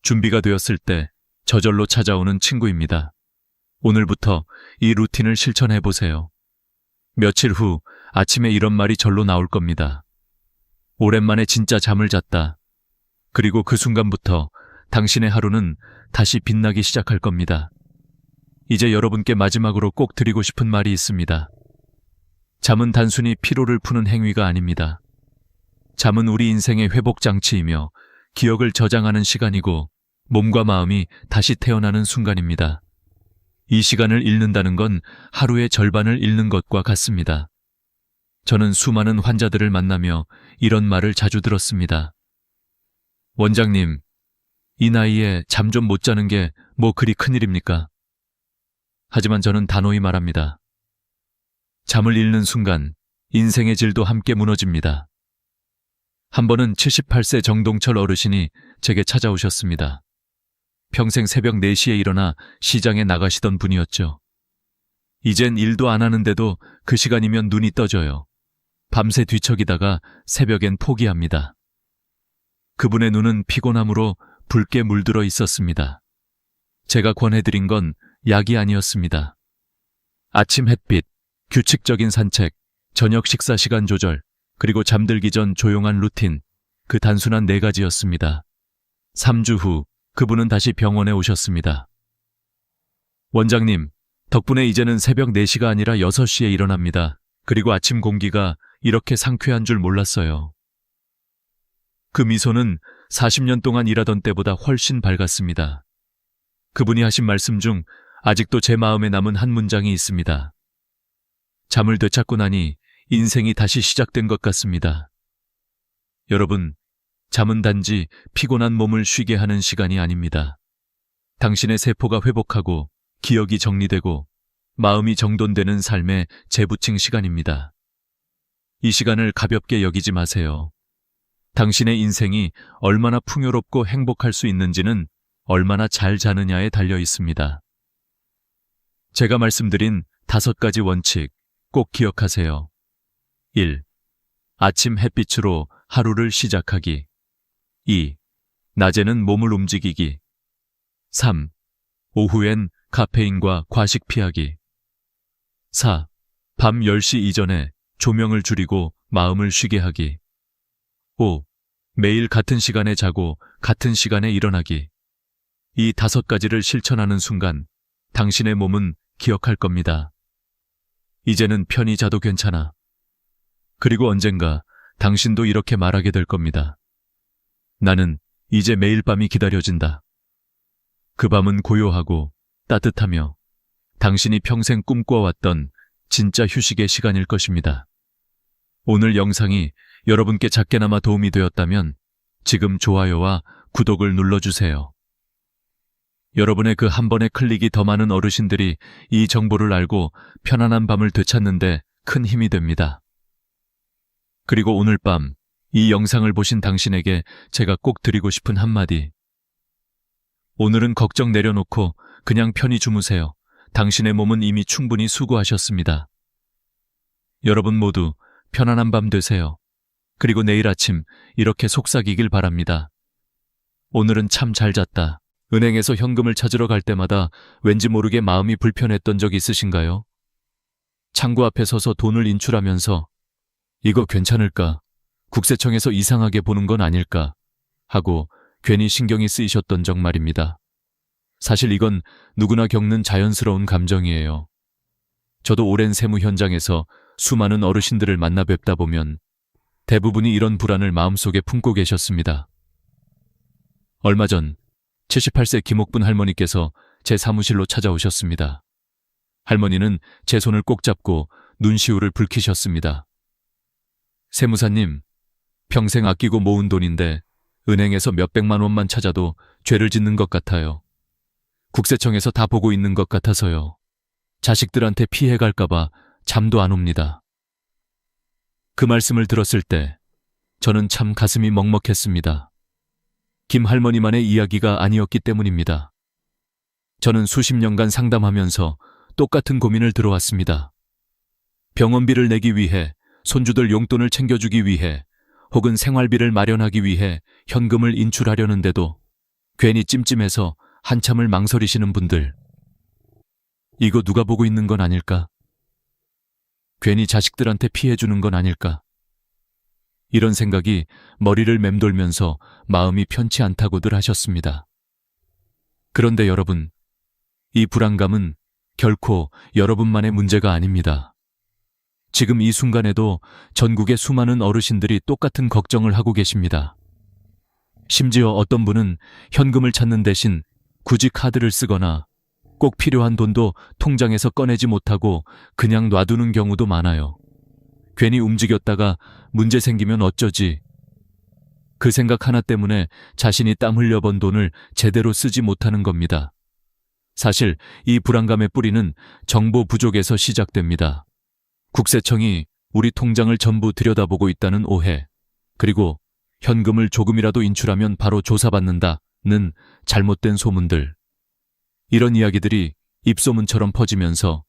준비가 되었을 때 저절로 찾아오는 친구입니다. 오늘부터 이 루틴을 실천해 보세요. 며칠 후 아침에 이런 말이 절로 나올 겁니다. 오랜만에 진짜 잠을 잤다. 그리고 그 순간부터 당신의 하루는 다시 빛나기 시작할 겁니다. 이제 여러분께 마지막으로 꼭 드리고 싶은 말이 있습니다. 잠은 단순히 피로를 푸는 행위가 아닙니다. 잠은 우리 인생의 회복장치이며 기억을 저장하는 시간이고 몸과 마음이 다시 태어나는 순간입니다. 이 시간을 잃는다는 건 하루의 절반을 잃는 것과 같습니다. 저는 수많은 환자들을 만나며 이런 말을 자주 들었습니다. 원장님, 이 나이에 잠 좀 못 자는 게 뭐 그리 큰일입니까? 하지만 저는 단호히 말합니다. 잠을 잃는 순간 인생의 질도 함께 무너집니다. 한 번은 78세 정동철 어르신이 제게 찾아오셨습니다. 평생 새벽 4시에 일어나 시장에 나가시던 분이었죠. 이젠 일도 안 하는데도 그 시간이면 눈이 떠져요. 밤새 뒤척이다가 새벽엔 포기합니다. 그분의 눈은 피곤함으로 붉게 물들어 있었습니다. 제가 권해드린 건 약이 아니었습니다. 아침 햇빛, 규칙적인 산책, 저녁 식사 시간 조절, 그리고 잠들기 전 조용한 루틴, 그 단순한 4가지였습니다. 3주 후 그분은 다시 병원에 오셨습니다. 원장님, 덕분에 이제는 새벽 4시가 아니라 6시에 일어납니다. 그리고 아침 공기가 이렇게 상쾌한 줄 몰랐어요. 그 미소는 40년 동안 일하던 때보다 훨씬 밝았습니다. 그분이 하신 말씀 중 아직도 제 마음에 남은 한 문장이 있습니다. 잠을 되찾고 나니 인생이 다시 시작된 것 같습니다. 여러분, 잠은 단지 피곤한 몸을 쉬게 하는 시간이 아닙니다. 당신의 세포가 회복하고 기억이 정리되고 마음이 정돈되는 삶의 재부칭 시간입니다. 이 시간을 가볍게 여기지 마세요. 당신의 인생이 얼마나 풍요롭고 행복할 수 있는지는 얼마나 잘 자느냐에 달려 있습니다. 제가 말씀드린 5가지 원칙 꼭 기억하세요. 1. 아침 햇빛으로 하루를 시작하기. 2. 낮에는 몸을 움직이기. 3. 오후엔 카페인과 과식 피하기. 4. 밤 10시 이전에 조명을 줄이고 마음을 쉬게 하기. 5. 매일 같은 시간에 자고 같은 시간에 일어나기. 이 5가지를 실천하는 순간 당신의 몸은 기억할 겁니다. 이제는 편히 자도 괜찮아. 그리고 언젠가 당신도 이렇게 말하게 될 겁니다. 나는 이제 매일 밤이 기다려진다. 그 밤은 고요하고 따뜻하며 당신이 평생 꿈꿔왔던 진짜 휴식의 시간일 것입니다. 오늘 영상이 여러분께 작게나마 도움이 되었다면 지금 좋아요와 구독을 눌러주세요. 여러분의 그 한 번의 클릭이 더 많은 어르신들이 이 정보를 알고 편안한 밤을 되찾는데 큰 힘이 됩니다. 그리고 오늘 밤 이 영상을 보신 당신에게 제가 꼭 드리고 싶은 한마디. 오늘은 걱정 내려놓고 그냥 편히 주무세요. 당신의 몸은 이미 충분히 수고하셨습니다. 여러분 모두 편안한 밤 되세요. 그리고 내일 아침 이렇게 속삭이길 바랍니다. 오늘은 참 잘 잤다. 은행에서 현금을 찾으러 갈 때마다 왠지 모르게 마음이 불편했던 적 있으신가요? 창구 앞에 서서 돈을 인출하면서 이거 괜찮을까? 국세청에서 이상하게 보는 건 아닐까? 하고 괜히 신경이 쓰이셨던 적 말입니다. 사실 이건 누구나 겪는 자연스러운 감정이에요. 저도 오랜 세무 현장에서 수많은 어르신들을 만나 뵙다 보면 대부분이 이런 불안을 마음속에 품고 계셨습니다. 얼마 전 78세 김옥분 할머니께서 제 사무실로 찾아오셨습니다. 할머니는 제 손을 꼭 잡고 눈시울을 붉히셨습니다. 세무사님, 평생 아끼고 모은 돈인데 은행에서 몇백만 원만 찾아도 죄를 짓는 것 같아요. 국세청에서 다 보고 있는 것 같아서요. 자식들한테 피해 갈까봐 잠도 안 옵니다. 그 말씀을 들었을 때 저는 참 가슴이 먹먹했습니다. 김 할머니만의 이야기가 아니었기 때문입니다. 저는 수십 년간 상담하면서 똑같은 고민을 들어왔습니다. 병원비를 내기 위해, 손주들 용돈을 챙겨주기 위해, 혹은 생활비를 마련하기 위해 현금을 인출하려는데도 괜히 찜찜해서 한참을 망설이시는 분들. 이거 누가 보고 있는 건 아닐까? 괜히 자식들한테 피해 주는 건 아닐까? 이런 생각이 머리를 맴돌면서 마음이 편치 않다고들 하셨습니다. 그런데 여러분, 이 불안감은 결코 여러분만의 문제가 아닙니다. 지금 이 순간에도 전국의 수많은 어르신들이 똑같은 걱정을 하고 계십니다. 심지어 어떤 분은 현금을 찾는 대신 굳이 카드를 쓰거나 꼭 필요한 돈도 통장에서 꺼내지 못하고 그냥 놔두는 경우도 많아요. 괜히 움직였다가 문제 생기면 어쩌지? 그 생각 하나 때문에 자신이 땀 흘려 번 돈을 제대로 쓰지 못하는 겁니다. 사실 이 불안감의 뿌리는 정보 부족에서 시작됩니다. 국세청이 우리 통장을 전부 들여다보고 있다는 오해, 그리고 현금을 조금이라도 인출하면 바로 조사받는다는 잘못된 소문들. 이런 이야기들이 입소문처럼 퍼지면서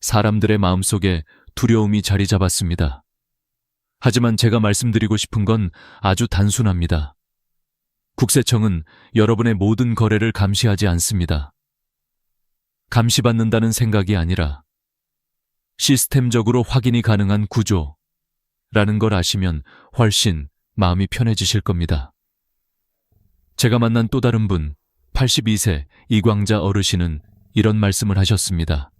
사람들의 마음속에 두려움이 자리 잡았습니다. 하지만 제가 말씀드리고 싶은 건 아주 단순합니다. 국세청은 여러분의 모든 거래를 감시하지 않습니다. 감시받는다는 생각이 아니라 시스템적으로 확인이 가능한 구조라는 걸 아시면 훨씬 마음이 편해지실 겁니다. 제가 만난 또 다른 분, 82세 이광자 어르신은 이런 말씀을 하셨습니다.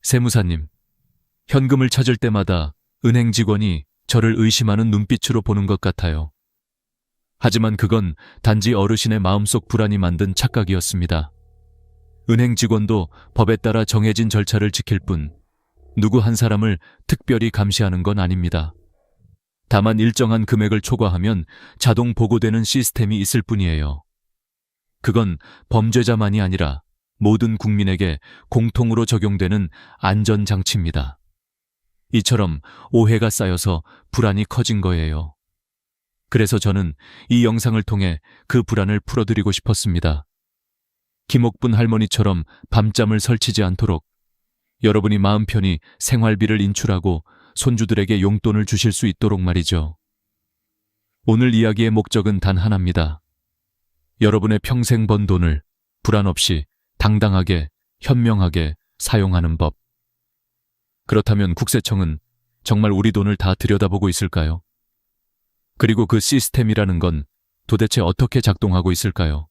세무사님, 현금을 찾을 때마다 은행 직원이 저를 의심하는 눈빛으로 보는 것 같아요. 하지만 그건 단지 어르신의 마음속 불안이 만든 착각이었습니다. 은행 직원도 법에 따라 정해진 절차를 지킬 뿐 누구 한 사람을 특별히 감시하는 건 아닙니다. 다만 일정한 금액을 초과하면 자동 보고되는 시스템이 있을 뿐이에요. 그건 범죄자만이 아니라 모든 국민에게 공통으로 적용되는 안전장치입니다. 이처럼 오해가 쌓여서 불안이 커진 거예요. 그래서 저는 이 영상을 통해 그 불안을 풀어드리고 싶었습니다. 김옥분 할머니처럼 밤잠을 설치지 않도록 여러분이 마음 편히 생활비를 인출하고 손주들에게 용돈을 주실 수 있도록 말이죠. 오늘 이야기의 목적은 단 하나입니다. 여러분의 평생 번 돈을 불안 없이 당당하게, 현명하게 사용하는 법. 그렇다면 국세청은 정말 우리 돈을 다 들여다보고 있을까요? 그리고 그 시스템이라는 건 도대체 어떻게 작동하고 있을까요?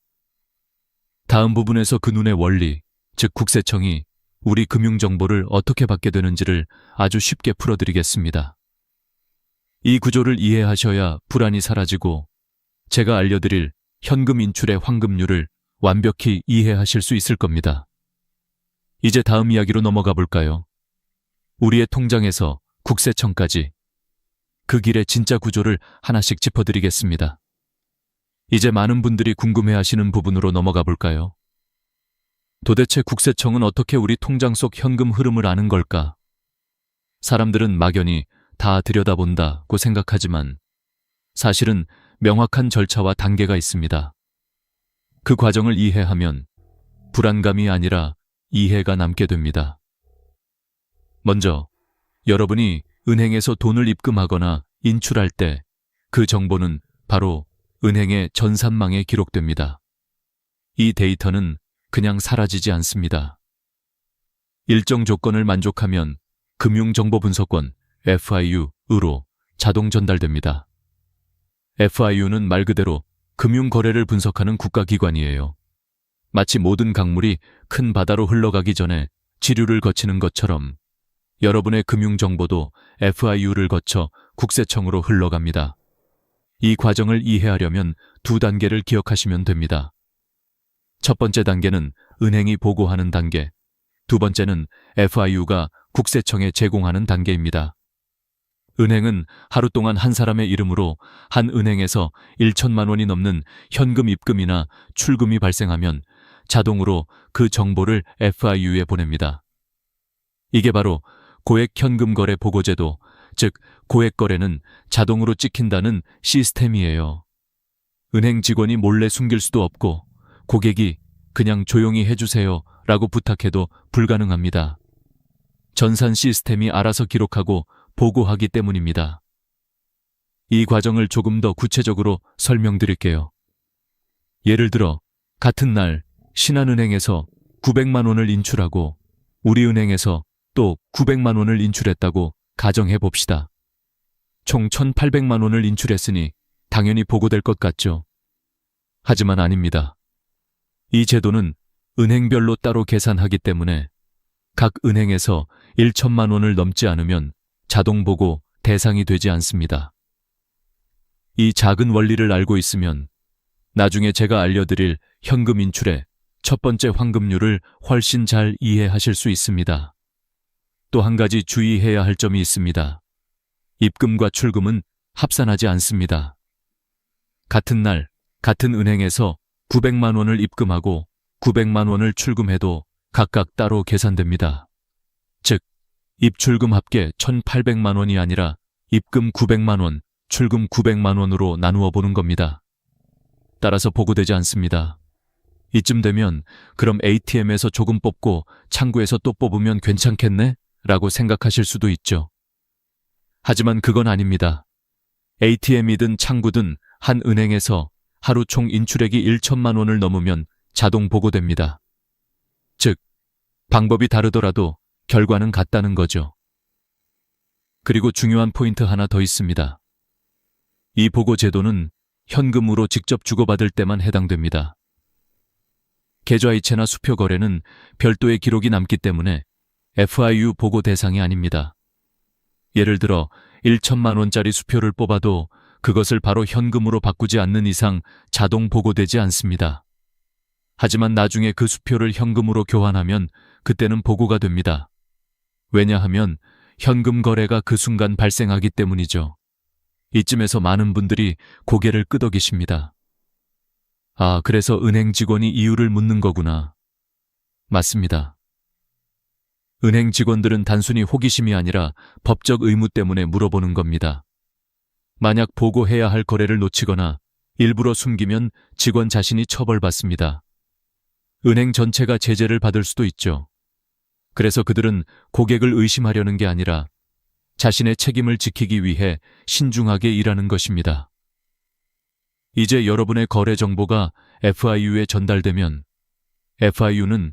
다음 부분에서 그 눈의 원리, 즉 국세청이 우리 금융정보를 어떻게 받게 되는지를 아주 쉽게 풀어드리겠습니다. 이 구조를 이해하셔야 불안이 사라지고 제가 알려드릴 현금 인출의 황금률을 완벽히 이해하실 수 있을 겁니다. 이제 다음 이야기로 넘어가 볼까요? 우리의 통장에서 국세청까지 그 길의 진짜 구조를 하나씩 짚어드리겠습니다. 이제 많은 분들이 궁금해하시는 부분으로 넘어가 볼까요? 도대체 국세청은 어떻게 우리 통장 속 현금 흐름을 아는 걸까? 사람들은 막연히 다 들여다본다고 생각하지만 사실은 명확한 절차와 단계가 있습니다. 그 과정을 이해하면 불안감이 아니라 이해가 남게 됩니다. 먼저 여러분이 은행에서 돈을 입금하거나 인출할 때 그 정보는 바로 은행의 전산망에 기록됩니다. 이 데이터는 그냥 사라지지 않습니다. 일정 조건을 만족하면 금융정보분석원 FIU로 자동 전달됩니다. FIU는 말 그대로 금융거래를 분석하는 국가기관이에요. 마치 모든 강물이 큰 바다로 흘러가기 전에 지류를 거치는 것처럼 여러분의 금융정보도 FIU를 거쳐 국세청으로 흘러갑니다. 이 과정을 이해하려면 두 단계를 기억하시면 됩니다. 첫 번째 단계는 은행이 보고하는 단계, 두 번째는 FIU가 국세청에 제공하는 단계입니다. 은행은 하루 동안 한 사람의 이름으로 한 은행에서 1천만 원이 넘는 현금 입금이나 출금이 발생하면 자동으로 그 정보를 FIU에 보냅니다. 이게 바로 고액 현금 거래 보고제도, 즉 고액 거래는 자동으로 찍힌다는 시스템이에요. 은행 직원이 몰래 숨길 수도 없고 고객이 그냥 조용히 해주세요 라고 부탁해도 불가능합니다. 전산 시스템이 알아서 기록하고 보고하기 때문입니다. 이 과정을 조금 더 구체적으로 설명드릴게요. 예를 들어 같은 날 신한은행에서 900만 원을 인출하고 우리은행에서 또 900만 원을 인출했다고 가정해 봅시다. 총 1,800만 원을 인출했으니 당연히 보고될 것 같죠? 하지만 아닙니다. 이 제도는 은행별로 따로 계산하기 때문에 각 은행에서 1천만 원을 넘지 않으면 자동 보고 대상이 되지 않습니다. 이 작은 원리를 알고 있으면 나중에 제가 알려드릴 현금 인출의 첫 번째 황금률을 훨씬 잘 이해하실 수 있습니다. 또 한 가지 주의해야 할 점이 있습니다. 입금과 출금은 합산하지 않습니다. 같은 날, 같은 은행에서 900만 원을 입금하고 900만 원을 출금해도 각각 따로 계산됩니다. 즉, 입출금 합계 1,800만 원이 아니라 입금 900만 원, 출금 900만 원으로 나누어 보는 겁니다. 따라서 보고되지 않습니다. 이쯤 되면 그럼 ATM에서 조금 뽑고 창구에서 또 뽑으면 괜찮겠네? 라고 생각하실 수도 있죠. 하지만 그건 아닙니다. ATM이든 창구든 한 은행에서 하루 총 인출액이 1천만 원을 넘으면 자동 보고됩니다. 즉, 방법이 다르더라도 결과는 같다는 거죠. 그리고 중요한 포인트 하나 더 있습니다. 이 보고 제도는 현금으로 직접 주고받을 때만 해당됩니다. 계좌이체나 수표 거래는 별도의 기록이 남기 때문에 FIU 보고 대상이 아닙니다. 예를 들어 1천만 원짜리 수표를 뽑아도 그것을 바로 현금으로 바꾸지 않는 이상 자동 보고되지 않습니다. 하지만 나중에 그 수표를 현금으로 교환하면 그때는 보고가 됩니다. 왜냐하면 현금 거래가 그 순간 발생하기 때문이죠. 이쯤에서 많은 분들이 고개를 끄덕이십니다. 아, 그래서 은행 직원이 이유를 묻는 거구나. 맞습니다. 은행 직원들은 단순히 호기심이 아니라 법적 의무 때문에 물어보는 겁니다. 만약 보고해야 할 거래를 놓치거나 일부러 숨기면 직원 자신이 처벌받습니다. 은행 전체가 제재를 받을 수도 있죠. 그래서 그들은 고객을 의심하려는 게 아니라 자신의 책임을 지키기 위해 신중하게 일하는 것입니다. 이제 여러분의 거래 정보가 FIU에 전달되면 FIU는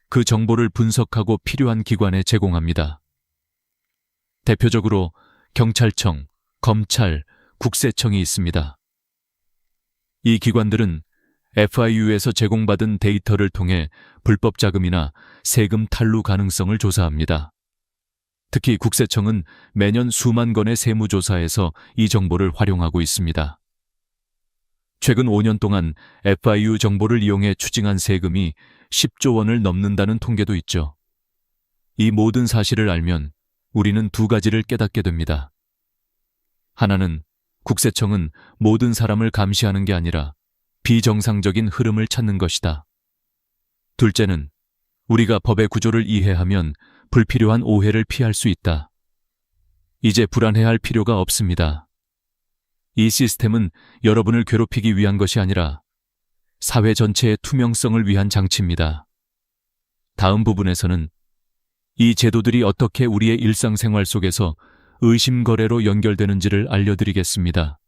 그 정보를 분석하고 필요한 기관에 제공합니다. 대표적으로 경찰청, 검찰, 국세청이 있습니다. 이 기관들은 FIU에서 제공받은 데이터를 통해 불법 자금이나 세금 탈루 가능성을 조사합니다. 특히 국세청은 매년 수만 건의 세무조사에서 이 정보를 활용하고 있습니다. 최근 5년 동안 FIU 정보를 이용해 추징한 세금이 10조 원을 넘는다는 통계도 있죠. 이 모든 사실을 알면 우리는 두 가지를 깨닫게 됩니다. 하나는 국세청은 모든 사람을 감시하는 게 아니라 비정상적인 흐름을 찾는 것이다. 둘째는 우리가 법의 구조를 이해하면 불필요한 오해를 피할 수 있다. 이제 불안해할 필요가 없습니다. 이 시스템은 여러분을 괴롭히기 위한 것이 아니라 사회 전체의 투명성을 위한 장치입니다. 다음 부분에서는 이 제도들이 어떻게 우리의 일상생활 속에서 의심거래로 연결되는지를 알려드리겠습니다.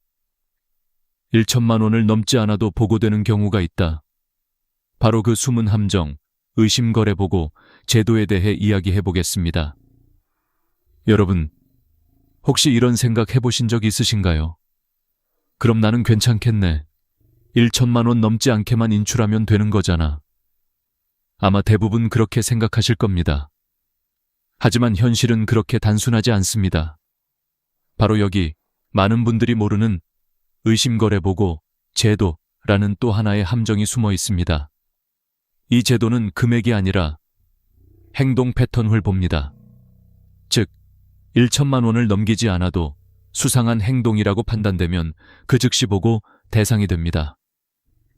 1천만 원을 넘지 않아도 보고되는 경우가 있다. 바로 그 숨은 함정, 의심거래 보고 제도에 대해 이야기해 보겠습니다. 여러분, 혹시 이런 생각 해보신 적 있으신가요? 그럼 나는 괜찮겠네. 1천만 원 넘지 않게만 인출하면 되는 거잖아. 아마 대부분 그렇게 생각하실 겁니다. 하지만 현실은 그렇게 단순하지 않습니다. 바로 여기 많은 분들이 모르는 의심거래 보고 제도라는 또 하나의 함정이 숨어 있습니다. 이 제도는 금액이 아니라 행동 패턴을 봅니다. 즉, 1천만 원을 넘기지 않아도 수상한 행동이라고 판단되면 그 즉시 보고 대상이 됩니다.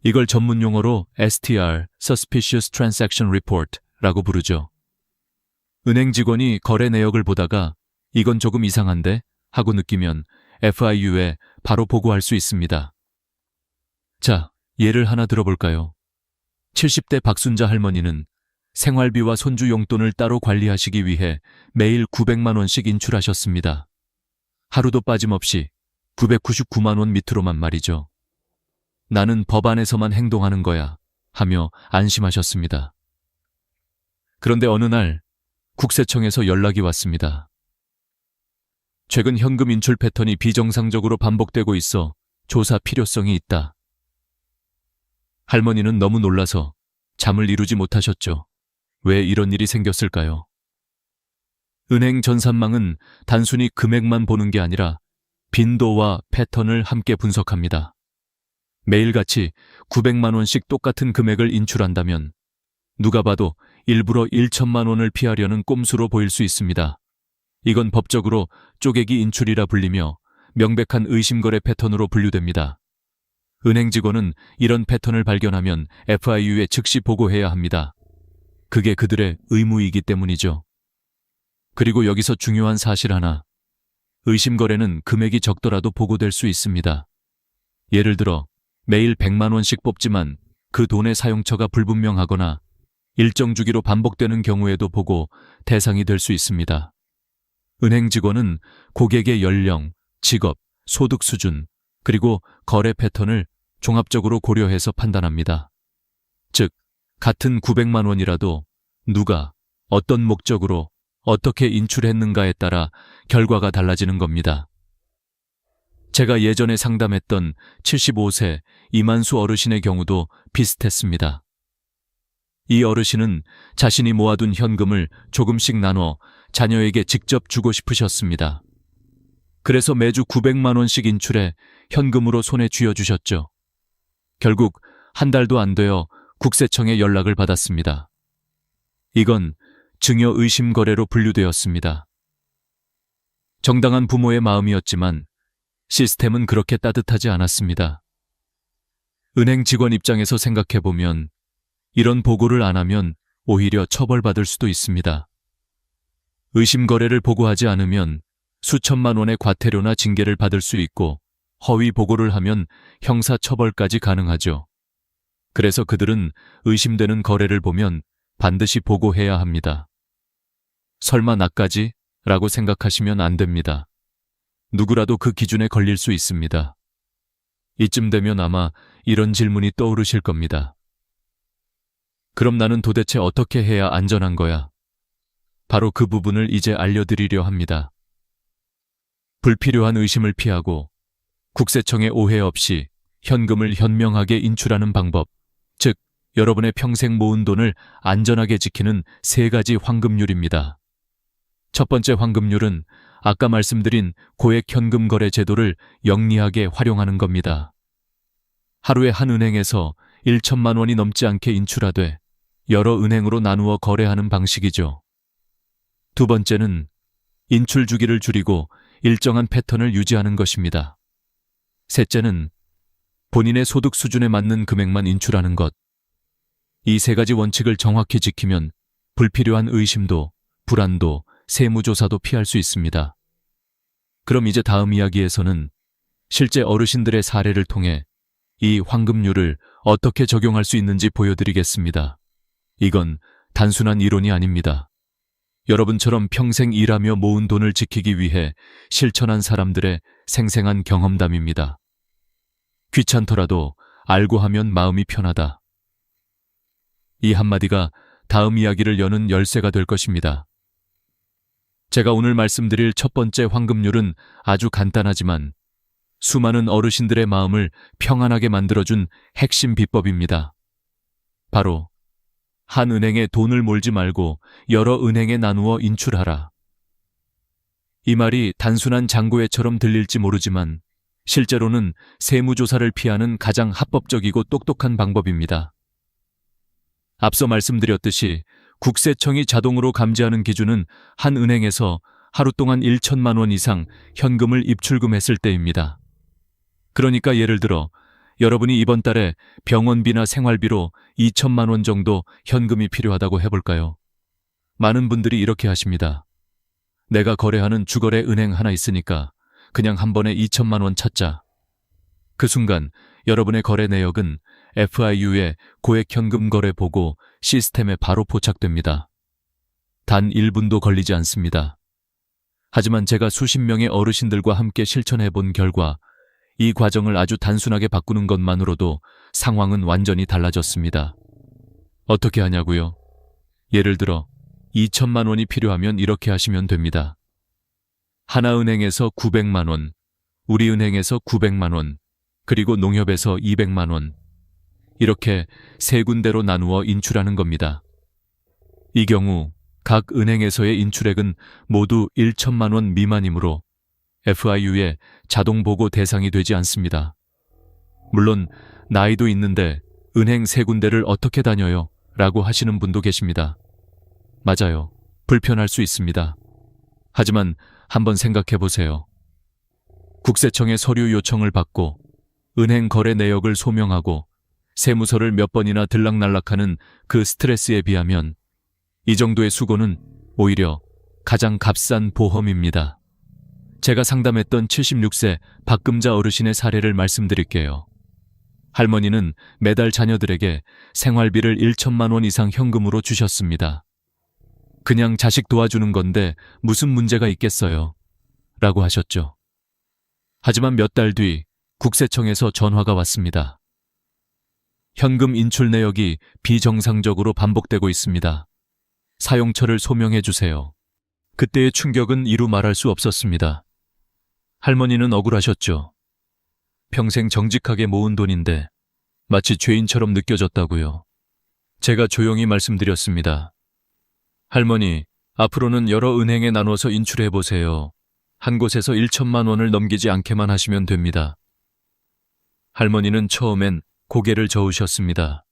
이걸 전문 용어로 STR, Suspicious Transaction Report라고 부르죠. 은행 직원이 거래 내역을 보다가 이건 조금 이상한데 하고 느끼면 FIU에 바로 보고할 수 있습니다. 자, 예를 하나 들어볼까요? 70대 박순자 할머니는 생활비와 손주 용돈을 따로 관리하시기 위해 매일 900만 원씩 인출하셨습니다. 하루도 빠짐없이 999만 원 밑으로만 말이죠. 나는 법 안에서만 행동하는 거야 하며 안심하셨습니다. 그런데 어느 날 국세청에서 연락이 왔습니다. 최근 현금 인출 패턴이 비정상적으로 반복되고 있어 조사 필요성이 있다. 할머니는 너무 놀라서 잠을 이루지 못하셨죠. 왜 이런 일이 생겼을까요? 은행 전산망은 단순히 금액만 보는 게 아니라 빈도와 패턴을 함께 분석합니다. 매일같이 900만 원씩 똑같은 금액을 인출한다면 누가 봐도 일부러 1천만 원을 피하려는 꼼수로 보일 수 있습니다. 이건 법적으로 쪼개기 인출이라 불리며 명백한 의심거래 패턴으로 분류됩니다. 은행 직원은 이런 패턴을 발견하면 FIU에 즉시 보고해야 합니다. 그게 그들의 의무이기 때문이죠. 그리고 여기서 중요한 사실 하나. 의심거래는 금액이 적더라도 보고될 수 있습니다. 예를 들어 매일 100만 원씩 뽑지만 그 돈의 사용처가 불분명하거나 일정 주기로 반복되는 경우에도 보고 대상이 될 수 있습니다. 은행 직원은 고객의 연령, 직업, 소득 수준, 그리고 거래 패턴을 종합적으로 고려해서 판단합니다. 즉, 같은 900만 원이라도 누가, 어떤 목적으로, 어떻게 인출했는가에 따라 결과가 달라지는 겁니다. 제가 예전에 상담했던 75세 이만수 어르신의 경우도 비슷했습니다. 이 어르신은 자신이 모아둔 현금을 조금씩 나눠 자녀에게 직접 주고 싶으셨습니다. 그래서 매주 900만 원씩 인출해 현금으로 손에 쥐어주셨죠. 결국 한 달도 안 되어 국세청에 연락을 받았습니다. 이건 증여 의심 거래로 분류되었습니다. 정당한 부모의 마음이었지만 시스템은 그렇게 따뜻하지 않았습니다. 은행 직원 입장에서 생각해보면 이런 보고를 안 하면 오히려 처벌받을 수도 있습니다. 의심 거래를 보고하지 않으면 수천만 원의 과태료나 징계를 받을 수 있고 허위 보고를 하면 형사 처벌까지 가능하죠. 그래서 그들은 의심되는 거래를 보면 반드시 보고해야 합니다. 설마 나까지? 라고 생각하시면 안 됩니다. 누구라도 그 기준에 걸릴 수 있습니다. 이쯤 되면 아마 이런 질문이 떠오르실 겁니다. 그럼 나는 도대체 어떻게 해야 안전한 거야? 바로 그 부분을 이제 알려드리려 합니다. 불필요한 의심을 피하고 국세청의 오해 없이 현금을 현명하게 인출하는 방법, 즉 여러분의 평생 모은 돈을 안전하게 지키는 세 가지 황금률입니다. 첫 번째 황금률은 아까 말씀드린 고액 현금 거래 제도를 영리하게 활용하는 겁니다. 하루에 한 은행에서 1천만 원이 넘지 않게 인출하되 여러 은행으로 나누어 거래하는 방식이죠. 두 번째는 인출 주기를 줄이고 일정한 패턴을 유지하는 것입니다. 셋째는 본인의 소득 수준에 맞는 금액만 인출하는 것. 이 세 가지 원칙을 정확히 지키면 불필요한 의심도, 불안도, 세무조사도 피할 수 있습니다. 그럼 이제 다음 이야기에서는 실제 어르신들의 사례를 통해 이 황금률을 어떻게 적용할 수 있는지 보여드리겠습니다. 이건 단순한 이론이 아닙니다. 여러분처럼 평생 일하며 모은 돈을 지키기 위해 실천한 사람들의 생생한 경험담입니다. 귀찮더라도 알고 하면 마음이 편하다. 이 한마디가 다음 이야기를 여는 열쇠가 될 것입니다. 제가 오늘 말씀드릴 첫 번째 황금률은 아주 간단하지만 수많은 어르신들의 마음을 평안하게 만들어준 핵심 비법입니다. 바로 한 은행에 돈을 몰지 말고 여러 은행에 나누어 인출하라. 이 말이 단순한 장고회처럼 들릴지 모르지만 실제로는 세무조사를 피하는 가장 합법적이고 똑똑한 방법입니다. 앞서 말씀드렸듯이 국세청이 자동으로 감지하는 기준은 한 은행에서 하루 동안 1천만 원 이상 현금을 입출금했을 때입니다. 그러니까 예를 들어 여러분이 이번 달에 병원비나 생활비로 2천만 원 정도 현금이 필요하다고 해볼까요? 많은 분들이 이렇게 하십니다. 내가 거래하는 주거래 은행 하나 있으니까 그냥 한 번에 2천만 원 찾자. 그 순간 여러분의 거래 내역은 FIU의 고액 현금 거래 보고 시스템에 바로 포착됩니다. 단 1분도 걸리지 않습니다. 하지만 제가 수십 명의 어르신들과 함께 실천해 본 결과 이 과정을 아주 단순하게 바꾸는 것만으로도 상황은 완전히 달라졌습니다. 어떻게 하냐고요? 예를 들어 2천만 원이 필요하면 이렇게 하시면 됩니다. 하나은행에서 900만 원, 우리은행에서 900만 원, 그리고 농협에서 200만 원. 이렇게 세 군데로 나누어 인출하는 겁니다. 이 경우 각 은행에서의 인출액은 모두 1천만 원 미만이므로 FIU의 자동 보고 대상이 되지 않습니다. 물론 나이도 있는데 은행 세 군데를 어떻게 다녀요? 라고 하시는 분도 계십니다. 맞아요. 불편할 수 있습니다. 하지만 한번 생각해 보세요. 국세청의 서류 요청을 받고 은행 거래 내역을 소명하고 세무서를 몇 번이나 들락날락하는 그 스트레스에 비하면 이 정도의 수고는 오히려 가장 값싼 보험입니다. 제가 상담했던 76세 박금자 어르신의 사례를 말씀드릴게요. 할머니는 매달 자녀들에게 생활비를 1천만 원 이상 현금으로 주셨습니다. 그냥 자식 도와주는 건데 무슨 문제가 있겠어요? 라고 하셨죠. 하지만 몇 달 뒤 국세청에서 전화가 왔습니다. 현금 인출 내역이 비정상적으로 반복되고 있습니다. 사용처를 소명해 주세요. 그때의 충격은 이루 말할 수 없었습니다. 할머니는 억울하셨죠. 평생 정직하게 모은 돈인데 마치 죄인처럼 느껴졌다고요. 제가 조용히 말씀드렸습니다. 할머니, 앞으로는 여러 은행에 나눠서 인출해 보세요. 한 곳에서 1천만 원을 넘기지 않게만 하시면 됩니다. 할머니는 처음엔 고개를 저으셨습니다.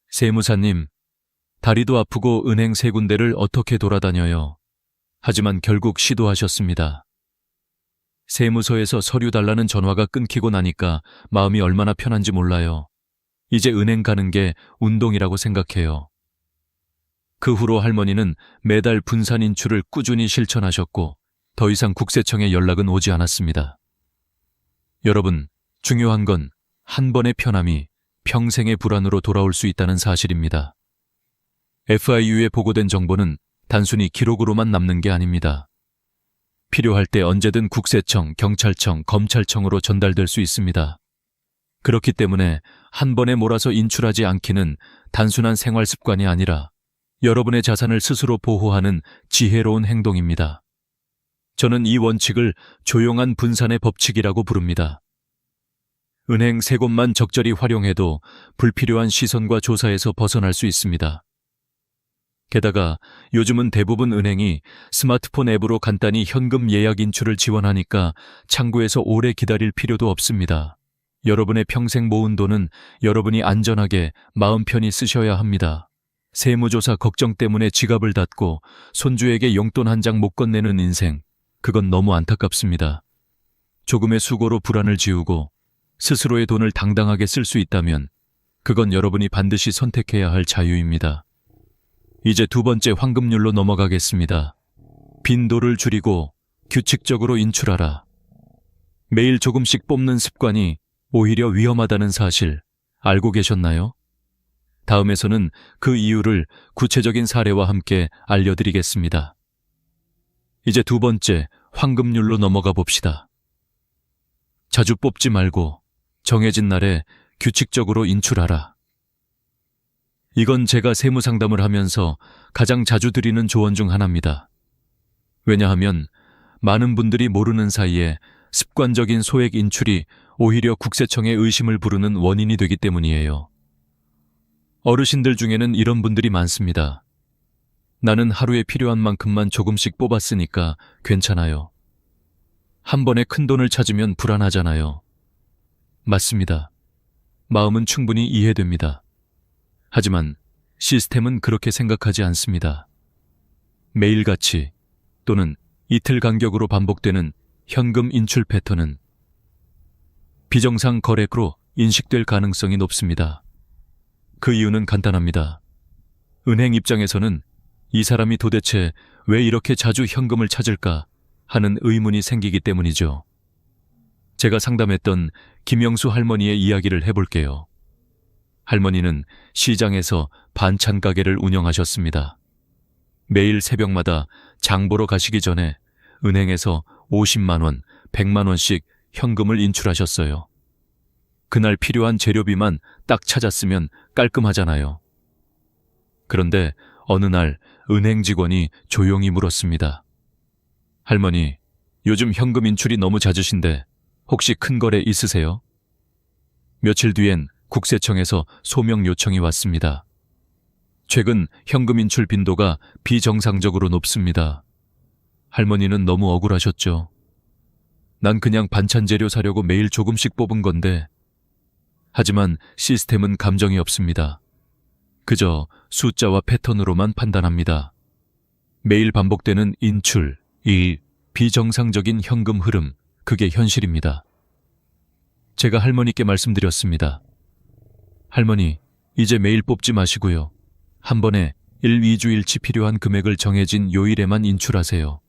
세무사님, 다리도 아프고 은행 세 군데를 어떻게 돌아다녀요? 하지만 결국 시도하셨습니다. 세무서에서 서류 달라는 전화가 끊기고 나니까 마음이 얼마나 편한지 몰라요. 이제 은행 가는 게 운동이라고 생각해요. 그 후로 할머니는 매달 분산 인출을 꾸준히 실천하셨고 더 이상 국세청에 연락은 오지 않았습니다. 여러분, 중요한 건 한 번의 편함이 평생의 불안으로 돌아올 수 있다는 사실입니다. FIU에 보고된 정보는 단순히 기록으로만 남는 게 아닙니다. 필요할 때 언제든 국세청, 경찰청, 검찰청으로 전달될 수 있습니다. 그렇기 때문에 한 번에 몰아서 인출하지 않기는 단순한 생활 습관이 아니라 여러분의 자산을 스스로 보호하는 지혜로운 행동입니다. 저는 이 원칙을 조용한 분산의 법칙이라고 부릅니다. 은행 세 곳만 적절히 활용해도 불필요한 시선과 조사에서 벗어날 수 있습니다. 게다가 요즘은 대부분 은행이 스마트폰 앱으로 간단히 현금 예약 인출을 지원하니까 창구에서 오래 기다릴 필요도 없습니다. 여러분의 평생 모은 돈은 여러분이 안전하게 마음 편히 쓰셔야 합니다. 세무조사 걱정 때문에 지갑을 닫고 손주에게 용돈 한 장 못 건네는 인생, 그건 너무 안타깝습니다. 조금의 수고로 불안을 지우고 스스로의 돈을 당당하게 쓸 수 있다면 그건 여러분이 반드시 선택해야 할 자유입니다. 이제 두 번째 황금률로 넘어가겠습니다. 빈도를 줄이고 규칙적으로 인출하라. 매일 조금씩 뽑는 습관이 오히려 위험하다는 사실 알고 계셨나요? 다음에서는 그 이유를 구체적인 사례와 함께 알려드리겠습니다. 이제 두 번째 황금률로 넘어가 봅시다. 자주 뽑지 말고 정해진 날에 규칙적으로 인출하라. 이건 제가 세무 상담을 하면서 가장 자주 드리는 조언 중 하나입니다. 왜냐하면 많은 분들이 모르는 사이에 습관적인 소액 인출이 오히려 국세청의 의심을 부르는 원인이 되기 때문이에요. 어르신들 중에는 이런 분들이 많습니다. 나는 하루에 필요한 만큼만 조금씩 뽑았으니까 괜찮아요. 한 번에 큰 돈을 찾으면 불안하잖아요. 맞습니다. 마음은 충분히 이해됩니다. 하지만 시스템은 그렇게 생각하지 않습니다. 매일같이 또는 이틀 간격으로 반복되는 현금 인출 패턴은 비정상 거래로 인식될 가능성이 높습니다. 그 이유는 간단합니다. 은행 입장에서는 이 사람이 도대체 왜 이렇게 자주 현금을 찾을까 하는 의문이 생기기 때문이죠. 제가 상담했던 김영수 할머니의 이야기를 해볼게요. 할머니는 시장에서 반찬 가게를 운영하셨습니다. 매일 새벽마다 장 보러 가시기 전에 은행에서 50만 원, 100만 원씩 현금을 인출하셨어요. 그날 필요한 재료비만 딱 찾았으면 깔끔하잖아요. 그런데 어느 날 은행 직원이 조용히 물었습니다. 할머니, 요즘 현금 인출이 너무 잦으신데 혹시 큰 거래 있으세요? 며칠 뒤엔 국세청에서 소명 요청이 왔습니다. 최근 현금 인출 빈도가 비정상적으로 높습니다. 할머니는 너무 억울하셨죠. 난 그냥 반찬 재료 사려고 매일 조금씩 뽑은 건데. 하지만 시스템은 감정이 없습니다. 그저 숫자와 패턴으로만 판단합니다. 매일 반복되는 인출, 이 비정상적인 현금 흐름, 그게 현실입니다. 제가 할머니께 말씀드렸습니다. 할머니, 이제 매일 뽑지 마시고요. 한 번에 1, 2주일치 필요한 금액을 정해진 요일에만 인출하세요.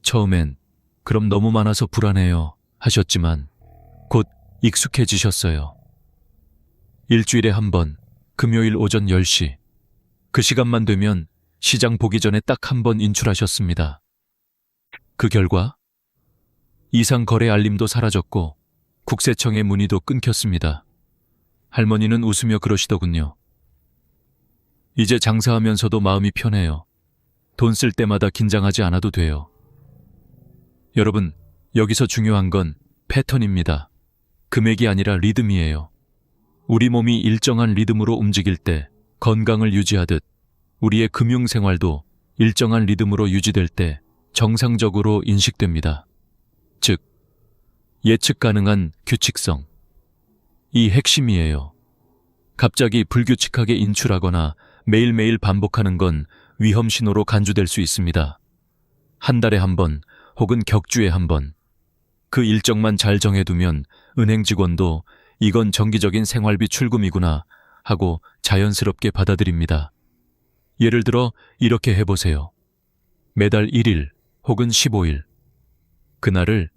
처음엔 그럼 너무 많아서 불안해요 하셨지만 곧 익숙해지셨어요. 일주일에 한 번, 금요일 오전 10시. 그 시간만 되면 시장 보기 전에 딱 한 번 인출하셨습니다. 그 결과 이상 거래 알림도 사라졌고 국세청의 문의도 끊겼습니다. 할머니는 웃으며 그러시더군요. 이제 장사하면서도 마음이 편해요. 돈 쓸 때마다 긴장하지 않아도 돼요. 여러분, 여기서 중요한 건 패턴입니다. 금액이 아니라 리듬이에요. 우리 몸이 일정한 리듬으로 움직일 때 건강을 유지하듯 우리의 금융생활도 일정한 리듬으로 유지될 때 정상적으로 인식됩니다. 즉, 예측 가능한 규칙성. 이 핵심이에요. 갑자기 불규칙하게 인출하거나 매일매일 반복하는 건 위험 신호로 간주될 수 있습니다. 한 달에 한 번 혹은 격주에 한 번. 그 일정만 잘 정해두면 은행 직원도 이건 정기적인 생활비 출금이구나 하고 자연스럽게 받아들입니다. 예를 들어 이렇게 해보세요. 매달 1일 혹은 15일. 그날을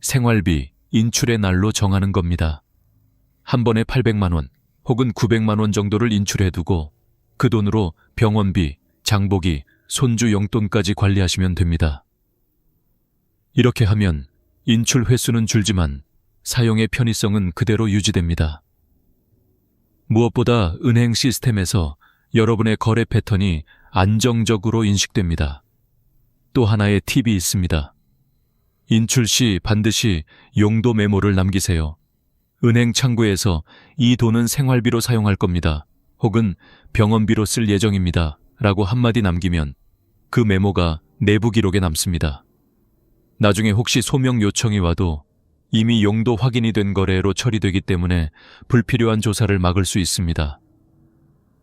생활비 인출의 날로 정하는 겁니다. 한 번에 800만 원 혹은 900만 원 정도를 인출해두고 그 돈으로 병원비, 장보기, 손주 용돈까지 관리하시면 됩니다. 이렇게 하면 인출 횟수는 줄지만 사용의 편의성은 그대로 유지됩니다. 무엇보다 은행 시스템에서 여러분의 거래 패턴이 안정적으로 인식됩니다. 또 하나의 팁이 있습니다. 인출 시 반드시 용도 메모를 남기세요. 은행 창구에서 이 돈은 생활비로 사용할 겁니다. 혹은 병원비로 쓸 예정입니다. 라고 한마디 남기면 그 메모가 내부 기록에 남습니다. 나중에 혹시 소명 요청이 와도 이미 용도 확인이 된 거래로 처리되기 때문에 불필요한 조사를 막을 수 있습니다.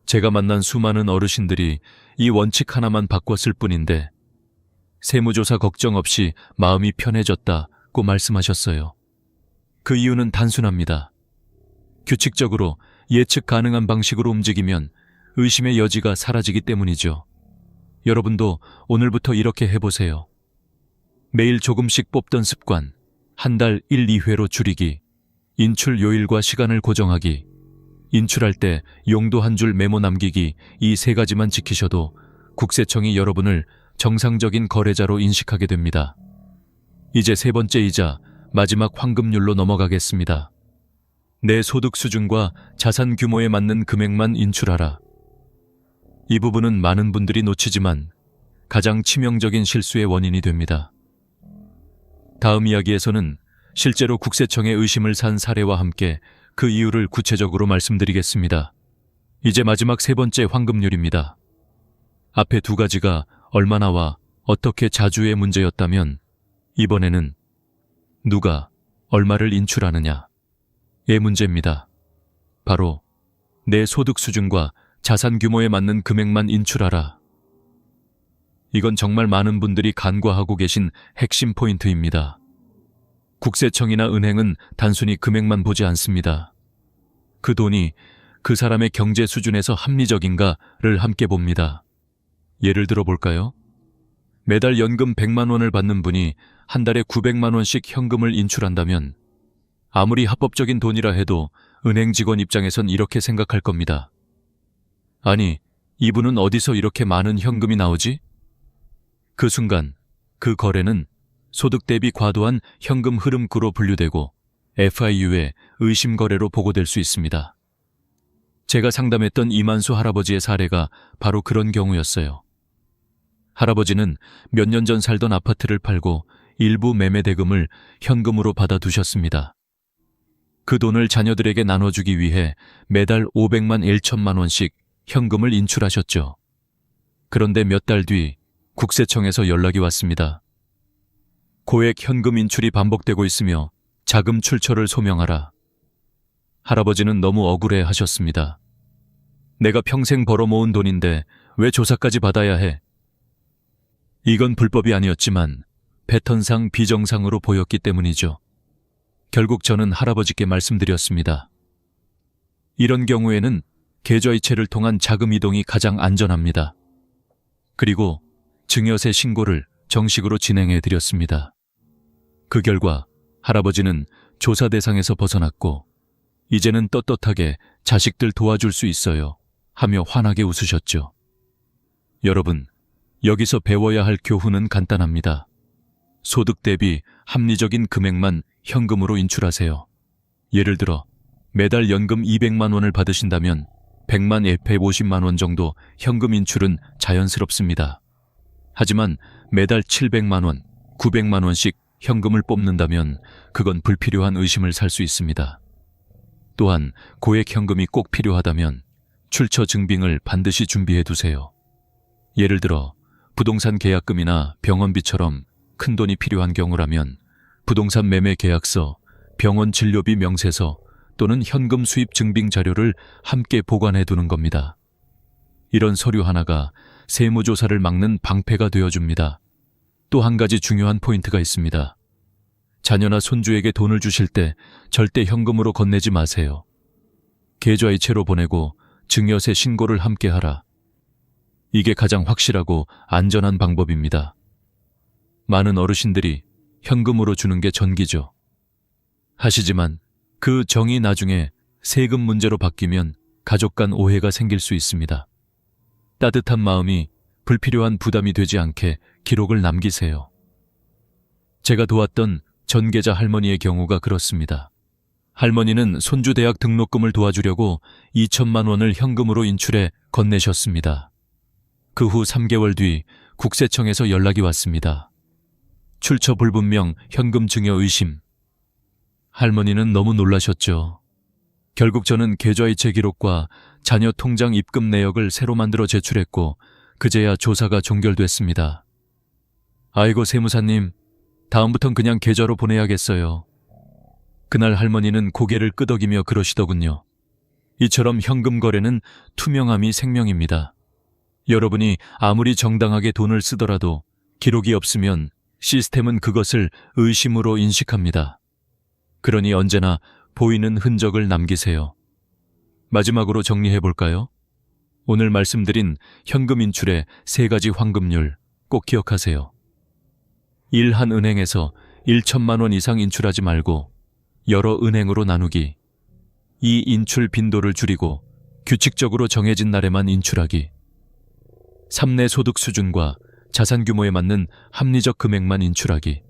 제가 만난 수많은 어르신들이 이 원칙 하나만 바꿨을 뿐인데 세무조사 걱정 없이 마음이 편해졌다고 말씀하셨어요. 그 이유는 단순합니다. 규칙적으로 예측 가능한 방식으로 움직이면 의심의 여지가 사라지기 때문이죠. 여러분도 오늘부터 이렇게 해보세요. 매일 조금씩 뽑던 습관, 한 달 1, 2회로 줄이기, 인출 요일과 시간을 고정하기, 인출할 때 용도 한 줄 메모 남기기, 이 세 가지만 지키셔도 국세청이 여러분을 정상적인 거래자로 인식하게 됩니다. 이제 세 번째이자 마지막 황금률로 넘어가겠습니다. 내 소득 수준과 자산 규모에 맞는 금액만 인출하라. 이 부분은 많은 분들이 놓치지만 가장 치명적인 실수의 원인이 됩니다. 다음 이야기에서는 실제로 국세청에 의심을 산 사례와 함께 그 이유를 구체적으로 말씀드리겠습니다. 이제 마지막 세 번째 황금률입니다. 앞에 두 가지가 얼마나와 어떻게 자주의 문제였다면 이번에는 누가 얼마를 인출하느냐의 문제입니다. 바로 내 소득 수준과 자산 규모에 맞는 금액만 인출하라. 이건 정말 많은 분들이 간과하고 계신 핵심 포인트입니다. 국세청이나 은행은 단순히 금액만 보지 않습니다. 그 돈이 그 사람의 경제 수준에서 합리적인가를 함께 봅니다. 예를 들어 볼까요? 매달 연금 100만 원을 받는 분이 한 달에 900만 원씩 현금을 인출한다면 아무리 합법적인 돈이라 해도 은행 직원 입장에선 이렇게 생각할 겁니다. 아니, 이분은 어디서 이렇게 많은 현금이 나오지? 그 순간 그 거래는 소득 대비 과도한 현금 흐름구로 분류되고 FIU의 의심 거래로 보고될 수 있습니다. 제가 상담했던 이만수 할아버지의 사례가 바로 그런 경우였어요. 할아버지는 몇 년 전 살던 아파트를 팔고 일부 매매 대금을 현금으로 받아두셨습니다. 그 돈을 자녀들에게 나눠주기 위해 매달 500만 1천만 원씩 현금을 인출하셨죠. 그런데 몇 달 뒤 국세청에서 연락이 왔습니다. 고액 현금 인출이 반복되고 있으며 자금 출처를 소명하라. 할아버지는 너무 억울해 하셨습니다. 내가 평생 벌어 모은 돈인데 왜 조사까지 받아야 해? 이건 불법이 아니었지만 패턴상 비정상으로 보였기 때문이죠. 결국 저는 할아버지께 말씀드렸습니다. 이런 경우에는 계좌이체를 통한 자금 이동이 가장 안전합니다. 그리고 증여세 신고를 정식으로 진행해 드렸습니다. 그 결과 할아버지는 조사 대상에서 벗어났고 이제는 떳떳하게 자식들 도와줄 수 있어요 하며 환하게 웃으셨죠. 여러분, 여기서 배워야 할 교훈은 간단합니다. 소득 대비 합리적인 금액만 현금으로 인출하세요. 예를 들어 매달 연금 200만 원을 받으신다면 100만 150만 원 정도 현금 인출은 자연스럽습니다. 하지만 매달 700만 원, 900만 원씩 현금을 뽑는다면 그건 불필요한 의심을 살 수 있습니다. 또한 고액 현금이 꼭 필요하다면 출처 증빙을 반드시 준비해 두세요. 예를 들어 부동산 계약금이나 병원비처럼 큰 돈이 필요한 경우라면 부동산 매매 계약서, 병원 진료비 명세서 또는 현금 수입 증빙 자료를 함께 보관해 두는 겁니다. 이런 서류 하나가 세무조사를 막는 방패가 되어줍니다. 또 한 가지 중요한 포인트가 있습니다. 자녀나 손주에게 돈을 주실 때 절대 현금으로 건네지 마세요. 계좌이체로 보내고 증여세 신고를 함께 하라. 이게 가장 확실하고 안전한 방법입니다. 많은 어르신들이 현금으로 주는 게 전기죠. 하시지만 그 정이 나중에 세금 문제로 바뀌면 가족 간 오해가 생길 수 있습니다. 따뜻한 마음이 불필요한 부담이 되지 않게 기록을 남기세요. 제가 도왔던 전계자 할머니의 경우가 그렇습니다. 할머니는 손주 대학 등록금을 도와주려고 2천만 원을 현금으로 인출해 건네셨습니다. 그 후 3개월 뒤 국세청에서 연락이 왔습니다. 출처 불분명 현금 증여 의심. 할머니는 너무 놀라셨죠. 결국 저는 계좌이체 기록과 자녀 통장 입금 내역을 새로 만들어 제출했고 그제야 조사가 종결됐습니다. 아이고 세무사님, 다음부턴 그냥 계좌로 보내야겠어요. 그날 할머니는 고개를 끄덕이며 그러시더군요. 이처럼 현금 거래는 투명함이 생명입니다. 여러분이 아무리 정당하게 돈을 쓰더라도 기록이 없으면 시스템은 그것을 의심으로 인식합니다. 그러니 언제나 보이는 흔적을 남기세요. 마지막으로 정리해볼까요? 오늘 말씀드린 현금 인출의 3가지 환급률 꼭 기억하세요. 1. 한 은행에서 1천만 원 이상 인출하지 말고 여러 은행으로 나누기. 2. 인출 빈도를 줄이고 규칙적으로 정해진 날에만 인출하기. 3. 내 소득 수준과 자산 규모에 맞는 합리적 금액만 인출하기.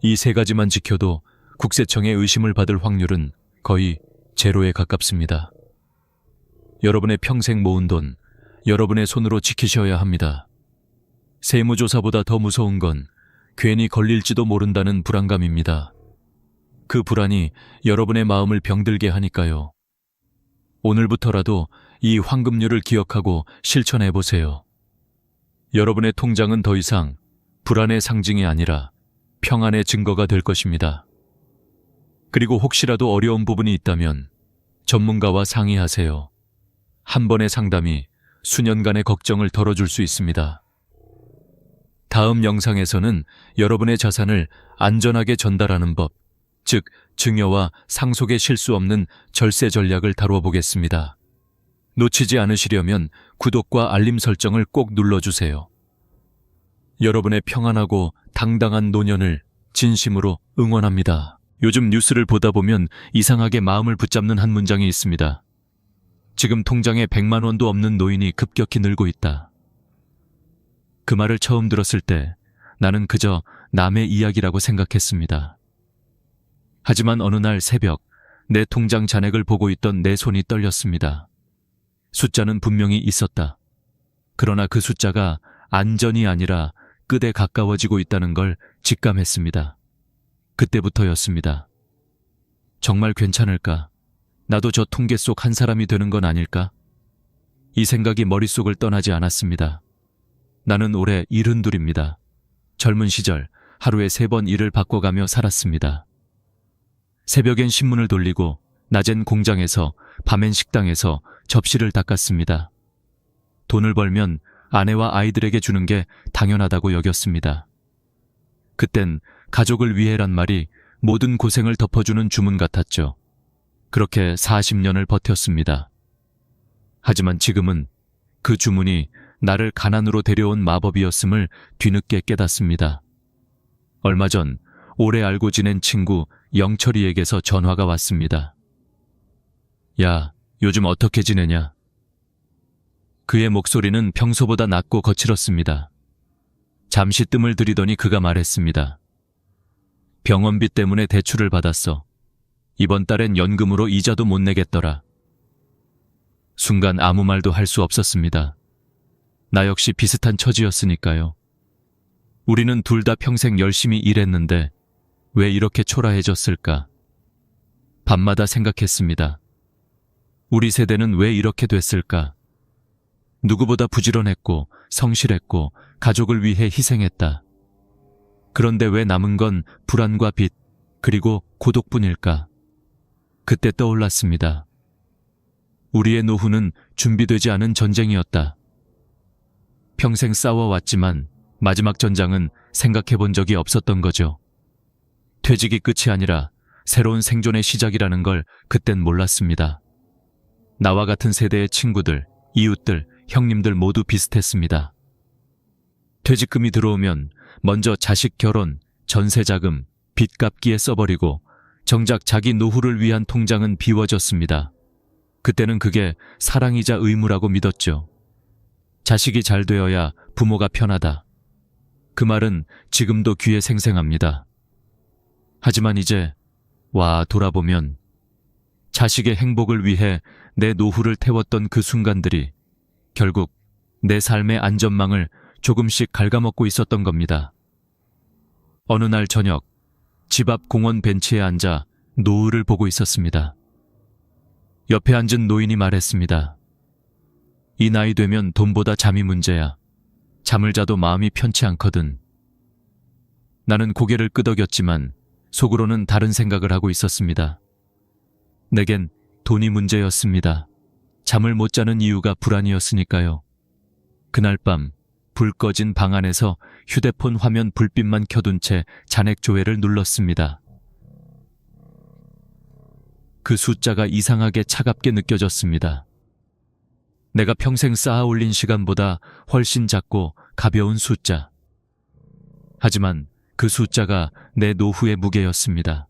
이 3가지만 지켜도 국세청의 의심을 받을 확률은 거의 제로에 가깝습니다. 여러분의 평생 모은 돈, 여러분의 손으로 지키셔야 합니다. 세무조사보다 더 무서운 건 괜히 걸릴지도 모른다는 불안감입니다. 그 불안이 여러분의 마음을 병들게 하니까요. 오늘부터라도 이 환급률을 기억하고 실천해보세요. 여러분의 통장은 더 이상 불안의 상징이 아니라 평안의 증거가 될 것입니다. 그리고 혹시라도 어려운 부분이 있다면 전문가와 상의하세요. 한 번의 상담이 수년간의 걱정을 덜어줄 수 있습니다. 다음 영상에서는 여러분의 자산을 안전하게 전달하는 법, 즉 증여와 상속의 실수 없는 절세 전략을 다루어 보겠습니다. 놓치지 않으시려면 구독과 알림 설정을 꼭 눌러주세요. 여러분의 평안하고 당당한 노년을 진심으로 응원합니다. 요즘 뉴스를 보다 보면 이상하게 마음을 붙잡는 한 문장이 있습니다. 지금 통장에 100만 원도 없는 노인이 급격히 늘고 있다. 그 말을 처음 들었을 때 나는 그저 남의 이야기라고 생각했습니다. 하지만 어느 날 새벽 내 통장 잔액을 보고 있던 내 손이 떨렸습니다. 숫자는 분명히 있었다. 그러나 그 숫자가 안전이 아니라 끝에 가까워지고 있다는 걸 직감했습니다. 그때부터였습니다. 정말 괜찮을까? 나도 저 통계 속 한 사람이 되는 건 아닐까? 이 생각이 머릿속을 떠나지 않았습니다. 나는 올해 72입니다. 젊은 시절 하루에 3번 일을 바꿔가며 살았습니다. 새벽엔 신문을 돌리고 낮엔 공장에서 밤엔 식당에서 접시를 닦았습니다. 돈을 벌면 아내와 아이들에게 주는 게 당연하다고 여겼습니다. 그땐 가족을 위해란 말이 모든 고생을 덮어주는 주문 같았죠. 그렇게 40년을 버텼습니다. 하지만 지금은 그 주문이 나를 가난으로 데려온 마법이었음을 뒤늦게 깨닫습니다. 얼마 전 오래 알고 지낸 친구 영철이에게서 전화가 왔습니다. 야, 요즘 어떻게 지내냐? 그의 목소리는 평소보다 낮고 거칠었습니다. 잠시 뜸을 들이더니 그가 말했습니다. 병원비 때문에 대출을 받았어. 이번 달엔 연금으로 이자도 못 내겠더라. 순간 아무 말도 할 수 없었습니다. 나 역시 비슷한 처지였으니까요. 우리는 둘 다 평생 열심히 일했는데 왜 이렇게 초라해졌을까? 밤마다 생각했습니다. 우리 세대는 왜 이렇게 됐을까? 누구보다 부지런했고 성실했고 가족을 위해 희생했다. 그런데 왜 남은 건 불안과 빚, 그리고 고독뿐일까? 그때 떠올랐습니다. 우리의 노후는 준비되지 않은 전쟁이었다. 평생 싸워왔지만 마지막 전장은 생각해 본 적이 없었던 거죠. 퇴직이 끝이 아니라 새로운 생존의 시작이라는 걸 그땐 몰랐습니다. 나와 같은 세대의 친구들, 이웃들, 형님들 모두 비슷했습니다. 퇴직금이 들어오면 먼저 자식 결혼, 전세자금, 빚 갚기에 써버리고 정작 자기 노후를 위한 통장은 비워졌습니다. 그때는 그게 사랑이자 의무라고 믿었죠. 자식이 잘 되어야 부모가 편하다. 그 말은 지금도 귀에 생생합니다. 하지만 이제 돌아보면 자식의 행복을 위해 내 노후를 태웠던 그 순간들이 결국 내 삶의 안전망을 조금씩 갉아먹고 있었던 겁니다. 어느 날 저녁, 집 앞 공원 벤치에 앉아 노을을 보고 있었습니다. 옆에 앉은 노인이 말했습니다. 이 나이 되면 돈보다 잠이 문제야. 잠을 자도 마음이 편치 않거든. 나는 고개를 끄덕였지만 속으로는 다른 생각을 하고 있었습니다. 내겐 돈이 문제였습니다. 잠을 못 자는 이유가 불안이었으니까요. 그날 밤 불 꺼진 방 안에서 휴대폰 화면 불빛만 켜둔 채 잔액 조회를 눌렀습니다. 그 숫자가 이상하게 차갑게 느껴졌습니다. 내가 평생 쌓아 올린 시간보다 훨씬 작고 가벼운 숫자. 하지만 그 숫자가 내 노후의 무게였습니다.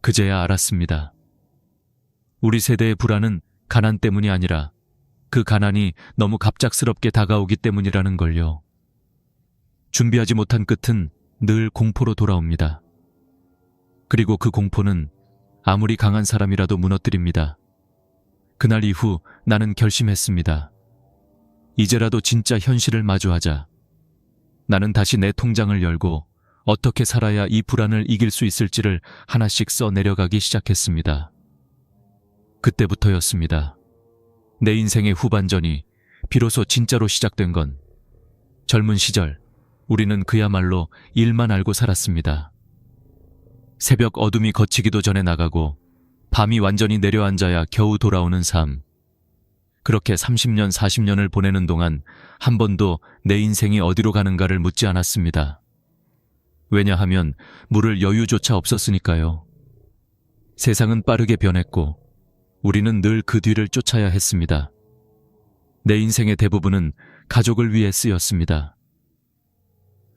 그제야 알았습니다. 우리 세대의 불안은 가난 때문이 아니라 그 가난이 너무 갑작스럽게 다가오기 때문이라는 걸요. 준비하지 못한 끝은 늘 공포로 돌아옵니다. 그리고 그 공포는 아무리 강한 사람이라도 무너뜨립니다. 그날 이후 나는 결심했습니다. 이제라도 진짜 현실을 마주하자. 나는 다시 내 통장을 열고 어떻게 살아야 이 불안을 이길 수 있을지를 하나씩 써 내려가기 시작했습니다. 그때부터였습니다. 내 인생의 후반전이 비로소 진짜로 시작된 건 젊은 시절 우리는 그야말로 일만 알고 살았습니다. 새벽 어둠이 걷히기도 전에 나가고 밤이 완전히 내려앉아야 겨우 돌아오는 삶. 그렇게 30년, 40년을 보내는 동안 한 번도 내 인생이 어디로 가는가를 묻지 않았습니다. 왜냐하면 물을 여유조차 없었으니까요. 세상은 빠르게 변했고 우리는 늘 그 뒤를 쫓아야 했습니다. 내 인생의 대부분은 가족을 위해 쓰였습니다.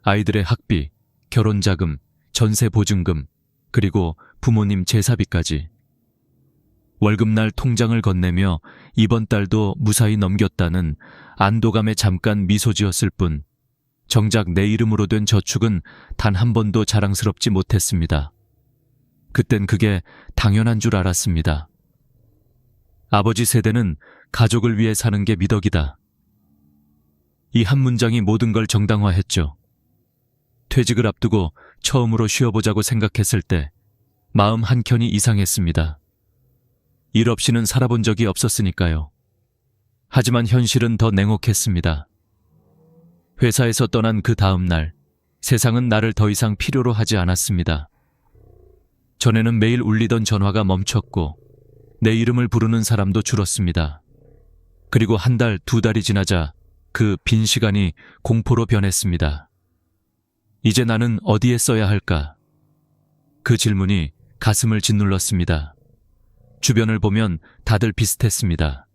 아이들의 학비, 결혼자금, 전세보증금, 그리고 부모님 제사비까지. 월급날 통장을 건네며 이번 달도 무사히 넘겼다는 안도감에 잠깐 미소 지었을 뿐 정작 내 이름으로 된 저축은 단 한 번도 자랑스럽지 못했습니다. 그땐 그게 당연한 줄 알았습니다. 아버지 세대는 가족을 위해 사는 게 미덕이다. 이 한 문장이 모든 걸 정당화했죠. 퇴직을 앞두고 처음으로 쉬어보자고 생각했을 때 마음 한켠이 이상했습니다. 일 없이는 살아본 적이 없었으니까요. 하지만 현실은 더 냉혹했습니다. 회사에서 떠난 그 다음 날, 세상은 나를 더 이상 필요로 하지 않았습니다. 전에는 매일 울리던 전화가 멈췄고 내 이름을 부르는 사람도 줄었습니다. 그리고 한 달, 두 달이 지나자 그 빈 시간이 공포로 변했습니다. 이제 나는 어디에 써야 할까? 그 질문이 가슴을 짓눌렀습니다. 주변을 보면 다들 비슷했습니다.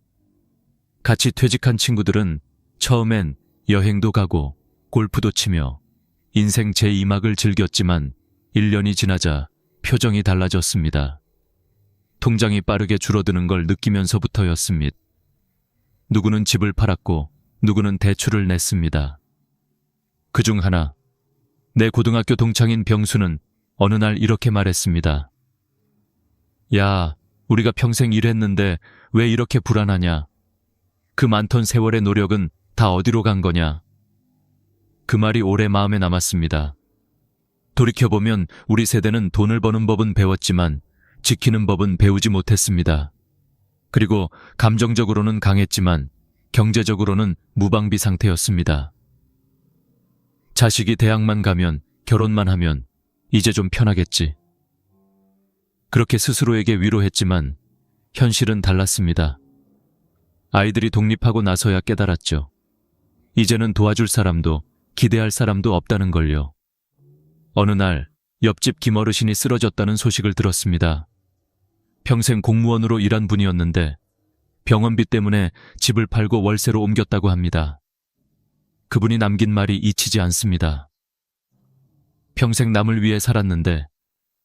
같이 퇴직한 친구들은 처음엔 여행도 가고 골프도 치며 인생 제2막을 즐겼지만 1년이 지나자 표정이 달라졌습니다. 통장이 빠르게 줄어드는 걸 느끼면서부터였습니다. 누구는 집을 팔았고 누구는 대출을 냈습니다. 그중 하나, 내 고등학교 동창인 병수는 어느 날 이렇게 말했습니다. 야, 우리가 평생 일했는데 왜 이렇게 불안하냐? 그 많던 세월의 노력은 다 어디로 간 거냐? 그 말이 오래 마음에 남았습니다. 돌이켜보면 우리 세대는 돈을 버는 법은 배웠지만 지키는 법은 배우지 못했습니다. 그리고 감정적으로는 강했지만 경제적으로는 무방비 상태였습니다. 자식이 대학만 가면, 결혼만 하면 이제 좀 편하겠지. 그렇게 스스로에게 위로했지만 현실은 달랐습니다. 아이들이 독립하고 나서야 깨달았죠. 이제는 도와줄 사람도 기대할 사람도 없다는 걸요. 어느 날 옆집 김어르신이 쓰러졌다는 소식을 들었습니다. 평생 공무원으로 일한 분이었는데 병원비 때문에 집을 팔고 월세로 옮겼다고 합니다. 그분이 남긴 말이 잊히지 않습니다. 평생 남을 위해 살았는데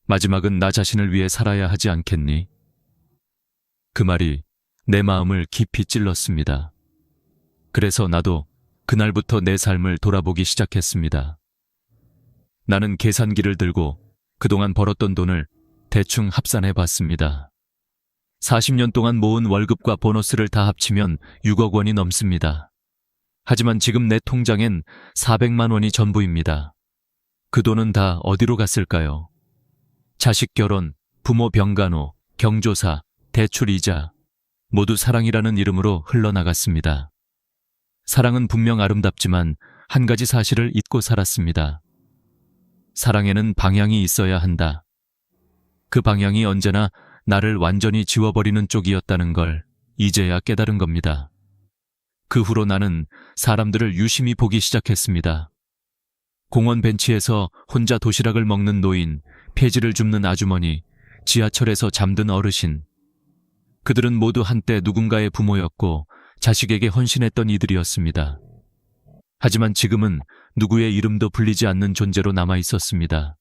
마지막은 나 자신을 위해 살아야 하지 않겠니? 그 말이 내 마음을 깊이 찔렀습니다. 그래서 나도 그날부터 내 삶을 돌아보기 시작했습니다. 나는 계산기를 들고 그동안 벌었던 돈을 대충 합산해 봤습니다. 40년 동안 모은 월급과 보너스를 다 합치면 6억 원이 넘습니다. 하지만 지금 내 통장엔 400만 원이 전부입니다. 그 돈은 다 어디로 갔을까요? 자식 결혼, 부모 병간호, 경조사, 대출 이자, 모두 사랑이라는 이름으로 흘러나갔습니다. 사랑은 분명 아름답지만 한 가지 사실을 잊고 살았습니다. 사랑에는 방향이 있어야 한다. 그 방향이 언제나 나를 완전히 지워버리는 쪽이었다는 걸 이제야 깨달은 겁니다. 그 후로 나는 사람들을 유심히 보기 시작했습니다. 공원 벤치에서 혼자 도시락을 먹는 노인, 폐지를 줍는 아주머니, 지하철에서 잠든 어르신. 그들은 모두 한때 누군가의 부모였고 자식에게 헌신했던 이들이었습니다. 하지만 지금은 누구의 이름도 불리지 않는 존재로 남아 있었습니다.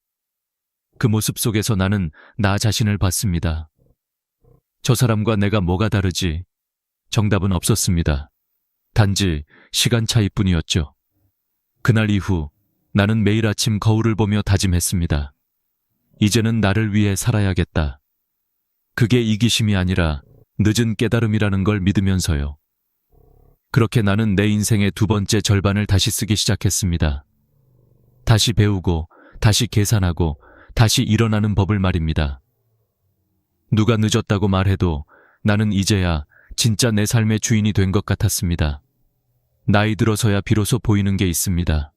그 모습 속에서 나는 나 자신을 봤습니다. 저 사람과 내가 뭐가 다르지? 정답은 없었습니다. 단지 시간 차이뿐이었죠. 그날 이후 나는 매일 아침 거울을 보며 다짐했습니다. 이제는 나를 위해 살아야겠다. 그게 이기심이 아니라 늦은 깨달음이라는 걸 믿으면서요. 그렇게 나는 내 인생의 두 번째 절반을 다시 쓰기 시작했습니다. 다시 배우고, 다시 계산하고, 다시 일어나는 법을 말입니다. 누가 늦었다고 말해도 나는 이제야 진짜 내 삶의 주인이 된 것 같았습니다. 나이 들어서야 비로소 보이는 게 있습니다.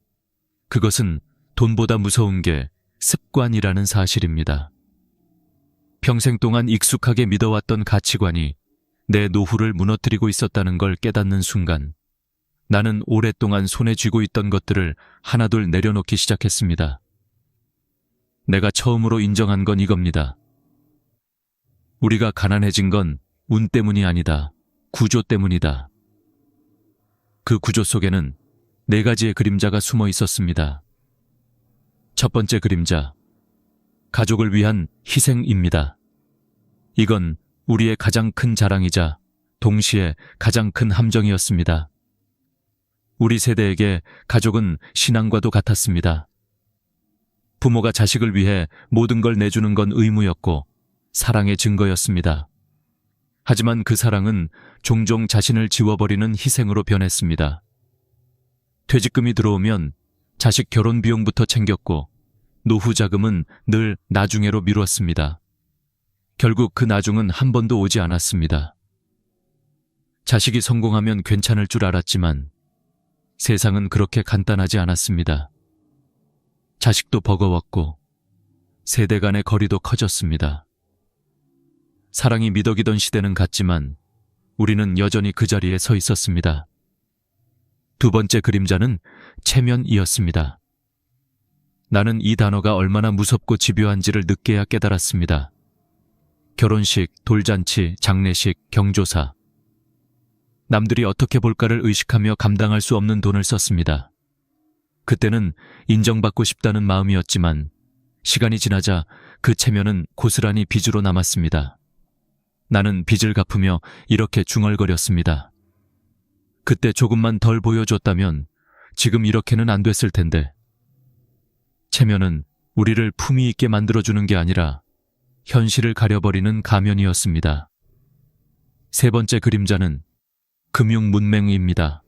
그것은 돈보다 무서운 게 습관이라는 사실입니다. 평생 동안 익숙하게 믿어왔던 가치관이 내 노후를 무너뜨리고 있었다는 걸 깨닫는 순간 나는 오랫동안 손에 쥐고 있던 것들을 하나둘 내려놓기 시작했습니다. 내가 처음으로 인정한 건 이겁니다. 우리가 가난해진 건 운 때문이 아니다. 구조 때문이다. 그 구조 속에는 4가지의 그림자가 숨어 있었습니다. 첫 번째 그림자, 가족을 위한 희생입니다. 이건 우리의 가장 큰 자랑이자 동시에 가장 큰 함정이었습니다. 우리 세대에게 가족은 신앙과도 같았습니다. 부모가 자식을 위해 모든 걸 내주는 건 의무였고 사랑의 증거였습니다. 하지만 그 사랑은 종종 자신을 지워버리는 희생으로 변했습니다. 퇴직금이 들어오면 자식 결혼 비용부터 챙겼고 노후 자금은 늘 나중에로 미뤘습니다. 결국 그 나중은 한 번도 오지 않았습니다. 자식이 성공하면 괜찮을 줄 알았지만 세상은 그렇게 간단하지 않았습니다. 자식도 버거웠고 세대 간의 거리도 커졌습니다. 사랑이 미덕이던 시대는 갔지만 우리는 여전히 그 자리에 서 있었습니다. 두 번째 그림자는 체면이었습니다. 나는 이 단어가 얼마나 무섭고 집요한지를 늦게야 깨달았습니다. 결혼식, 돌잔치, 장례식, 경조사. 남들이 어떻게 볼까를 의식하며 감당할 수 없는 돈을 썼습니다. 그때는 인정받고 싶다는 마음이었지만 시간이 지나자 그 체면은 고스란히 빚으로 남았습니다. 나는 빚을 갚으며 이렇게 중얼거렸습니다. 그때 조금만 덜 보여줬다면 지금 이렇게는 안 됐을 텐데. 체면은 우리를 품위 있게 만들어주는 게 아니라 현실을 가려버리는 가면이었습니다. 세 번째 그림자는 금융문맹입니다.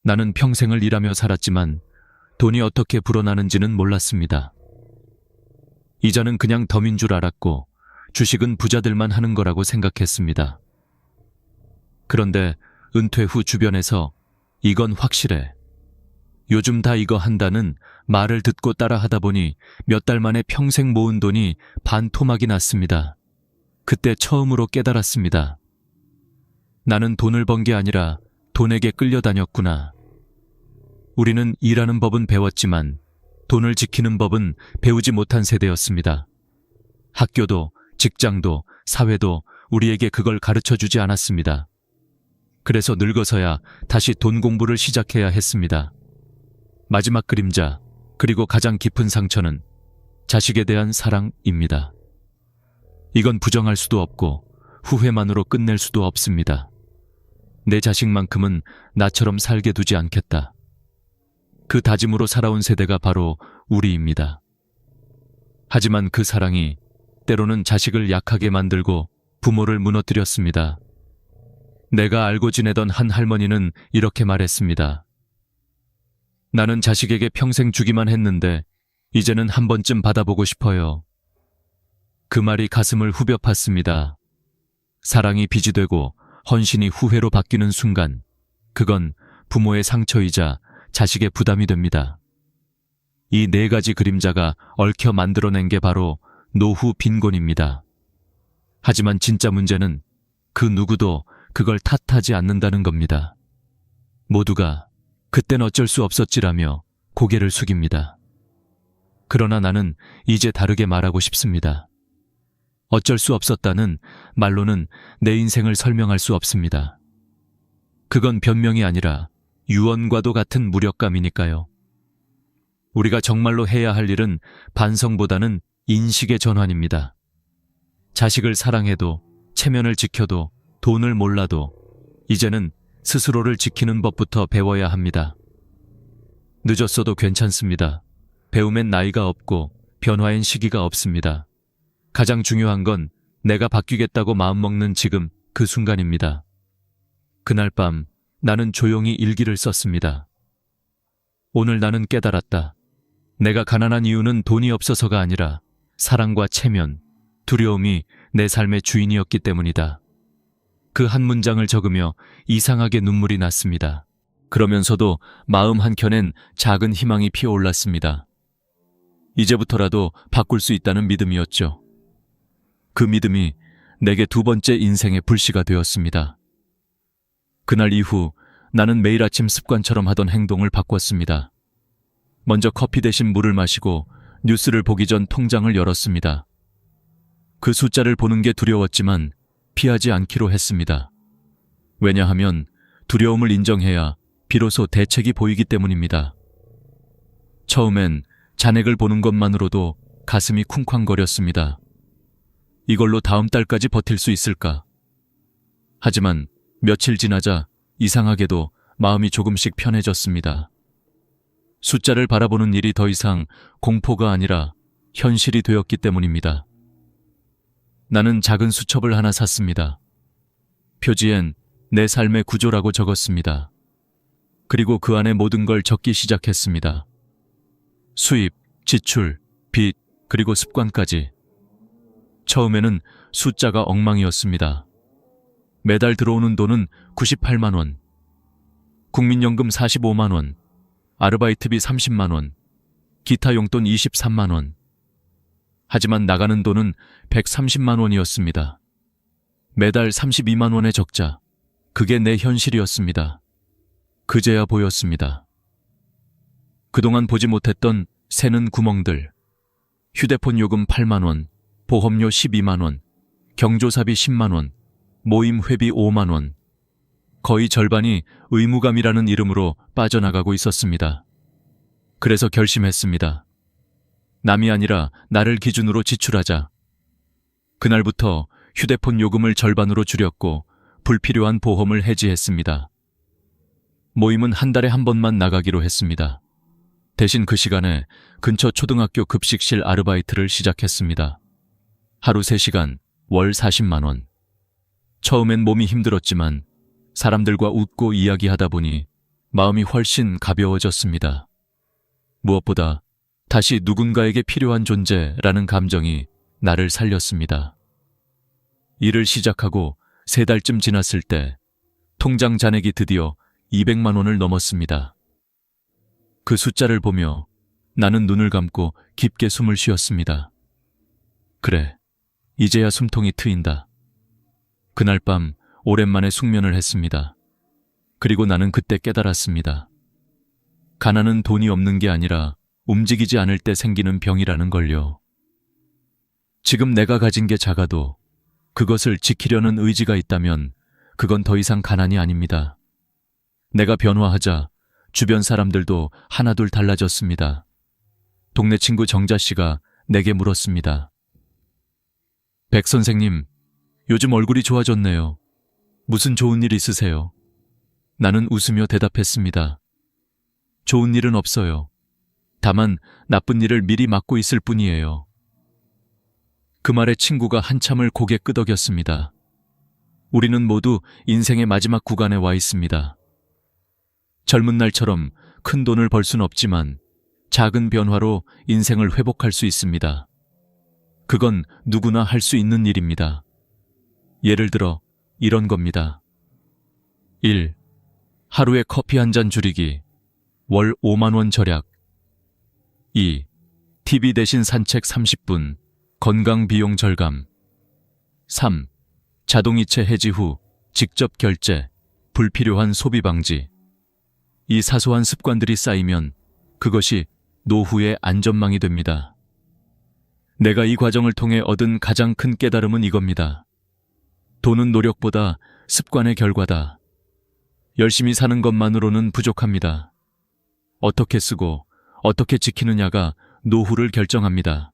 나는 평생을 일하며 살았지만 돈이 어떻게 불어나는지는 몰랐습니다. 이자는 그냥 덤인 줄 알았고 주식은 부자들만 하는 거라고 생각했습니다. 그런데 은퇴 후 주변에서 이건 확실해. 요즘 다 이거 한다는 말을 듣고 따라 하다 보니 몇 달 만에 평생 모은 돈이 반토막이 났습니다. 그때 처음으로 깨달았습니다. 나는 돈을 번 게 아니라 돈에게 끌려다녔구나. 우리는 일하는 법은 배웠지만 돈을 지키는 법은 배우지 못한 세대였습니다. 학교도 직장도 사회도 우리에게 그걸 가르쳐주지 않았습니다. 그래서 늙어서야 다시 돈 공부를 시작해야 했습니다. 마지막 그림자, 그리고 가장 깊은 상처는 자식에 대한 사랑입니다. 이건 부정할 수도 없고 후회만으로 끝낼 수도 없습니다. 내 자식만큼은 나처럼 살게 두지 않겠다. 그 다짐으로 살아온 세대가 바로 우리입니다. 하지만 그 사랑이 때로는 자식을 약하게 만들고 부모를 무너뜨렸습니다. 내가 알고 지내던 한 할머니는 이렇게 말했습니다. 나는 자식에게 평생 주기만 했는데 이제는 한 번쯤 받아보고 싶어요. 그 말이 가슴을 후벼 팠습니다. 사랑이 빚이 되고 헌신이 후회로 바뀌는 순간, 그건 부모의 상처이자 자식의 부담이 됩니다. 이 네 가지 그림자가 얽혀 만들어낸 게 바로 노후 빈곤입니다. 하지만 진짜 문제는 그 누구도 그걸 탓하지 않는다는 겁니다. 모두가 그땐 어쩔 수 없었지라며 고개를 숙입니다. 그러나 나는 이제 다르게 말하고 싶습니다. 어쩔 수 없었다는 말로는 내 인생을 설명할 수 없습니다. 그건 변명이 아니라 유언과도 같은 무력감이니까요. 우리가 정말로 해야 할 일은 반성보다는 인식의 전환입니다. 자식을 사랑해도, 체면을 지켜도, 돈을 몰라도 이제는 스스로를 지키는 법부터 배워야 합니다. 늦었어도 괜찮습니다. 배움엔 나이가 없고 변화엔 시기가 없습니다. 가장 중요한 건 내가 바뀌겠다고 마음먹는 지금 그 순간입니다. 그날 밤 나는 조용히 일기를 썼습니다. 오늘 나는 깨달았다. 내가 가난한 이유는 돈이 없어서가 아니라 사랑과 체면, 두려움이 내 삶의 주인이었기 때문이다. 그 한 문장을 적으며 이상하게 눈물이 났습니다. 그러면서도 마음 한켠엔 작은 희망이 피어올랐습니다. 이제부터라도 바꿀 수 있다는 믿음이었죠. 그 믿음이 내게 두 번째 인생의 불씨가 되었습니다. 그날 이후 나는 매일 아침 습관처럼 하던 행동을 바꿨습니다. 먼저 커피 대신 물을 마시고 뉴스를 보기 전 통장을 열었습니다. 그 숫자를 보는 게 두려웠지만 피하지 않기로 했습니다. 왜냐하면 두려움을 인정해야 비로소 대책이 보이기 때문입니다. 처음엔 잔액을 보는 것만으로도 가슴이 쿵쾅거렸습니다. 이걸로 다음 달까지 버틸 수 있을까? 하지만 며칠 지나자 이상하게도 마음이 조금씩 편해졌습니다. 숫자를 바라보는 일이 더 이상 공포가 아니라 현실이 되었기 때문입니다. 나는 작은 수첩을 하나 샀습니다. 표지엔 내 삶의 구조라고 적었습니다. 그리고 그 안에 모든 걸 적기 시작했습니다. 수입, 지출, 빚, 그리고 습관까지. 처음에는 숫자가 엉망이었습니다. 매달 들어오는 돈은 98만 원, 국민연금 45만 원, 아르바이트비 30만 원, 기타 용돈 23만 원. 하지만 나가는 돈은 130만 원이었습니다. 매달 32만 원의 적자. 그게 내 현실이었습니다. 그제야 보였습니다. 그동안 보지 못했던 새는 구멍들. 휴대폰 요금 8만 원, 보험료 12만 원, 경조사비 10만 원, 모임 회비 5만 원. 거의 절반이 의무감이라는 이름으로 빠져나가고 있었습니다. 그래서 결심했습니다. 남이 아니라 나를 기준으로 지출하자. 그날부터 휴대폰 요금을 절반으로 줄였고 불필요한 보험을 해지했습니다. 모임은 한 달에 한 번만 나가기로 했습니다. 대신 그 시간에 근처 초등학교 급식실 아르바이트를 시작했습니다. 하루 3시간, 월 40만 원. 처음엔 몸이 힘들었지만 사람들과 웃고 이야기하다 보니 마음이 훨씬 가벼워졌습니다. 무엇보다 다시 누군가에게 필요한 존재라는 감정이 나를 살렸습니다. 일을 시작하고 3달쯤 지났을 때 통장 잔액이 드디어 200만 원을 넘었습니다. 그 숫자를 보며 나는 눈을 감고 깊게 숨을 쉬었습니다. 그래, 이제야 숨통이 트인다. 그날 밤 오랜만에 숙면을 했습니다. 그리고 나는 그때 깨달았습니다. 가난은 돈이 없는 게 아니라 움직이지 않을 때 생기는 병이라는 걸요. 지금 내가 가진 게 작아도 그것을 지키려는 의지가 있다면 그건 더 이상 가난이 아닙니다. 내가 변화하자 주변 사람들도 하나둘 달라졌습니다. 동네 친구 정자 씨가 내게 물었습니다. 백 선생님, 요즘 얼굴이 좋아졌네요. 무슨 좋은 일 있으세요? 나는 웃으며 대답했습니다. 좋은 일은 없어요. 다만 나쁜 일을 미리 막고 있을 뿐이에요. 그 말에 친구가 한참을 고개 끄덕였습니다. 우리는 모두 인생의 마지막 구간에 와 있습니다. 젊은 날처럼 큰 돈을 벌 순 없지만 작은 변화로 인생을 회복할 수 있습니다. 그건 누구나 할 수 있는 일입니다. 예를 들어 이런 겁니다. 1. 하루에 커피 한 잔 줄이기. 월 5만 원 절약. 2. TV 대신 산책 30분. 건강 비용 절감. 3. 자동이체 해지 후 직접 결제. 불필요한 소비 방지. 이 사소한 습관들이 쌓이면 그것이 노후의 안전망이 됩니다. 내가 이 과정을 통해 얻은 가장 큰 깨달음은 이겁니다. 돈은 노력보다 습관의 결과다. 열심히 사는 것만으로는 부족합니다. 어떻게 쓰고 어떻게 지키느냐가 노후를 결정합니다.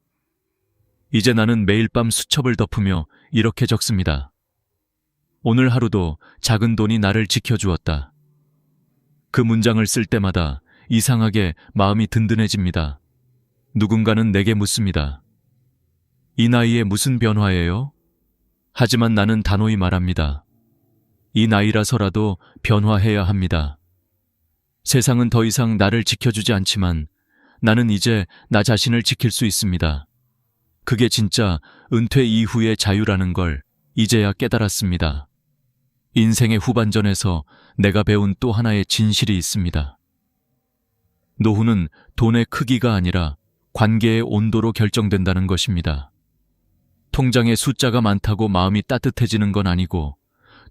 이제 나는 매일 밤 수첩을 덮으며 이렇게 적습니다. 오늘 하루도 작은 돈이 나를 지켜주었다. 그 문장을 쓸 때마다 이상하게 마음이 든든해집니다. 누군가는 내게 묻습니다. 이 나이에 무슨 변화예요? 하지만 나는 단호히 말합니다. 이 나이라서라도 변화해야 합니다. 세상은 더 이상 나를 지켜주지 않지만 나는 이제 나 자신을 지킬 수 있습니다. 그게 진짜 은퇴 이후의 자유라는 걸 이제야 깨달았습니다. 인생의 후반전에서 내가 배운 또 하나의 진실이 있습니다. 노후는 돈의 크기가 아니라 관계의 온도로 결정된다는 것입니다. 통장에 숫자가 많다고 마음이 따뜻해지는 건 아니고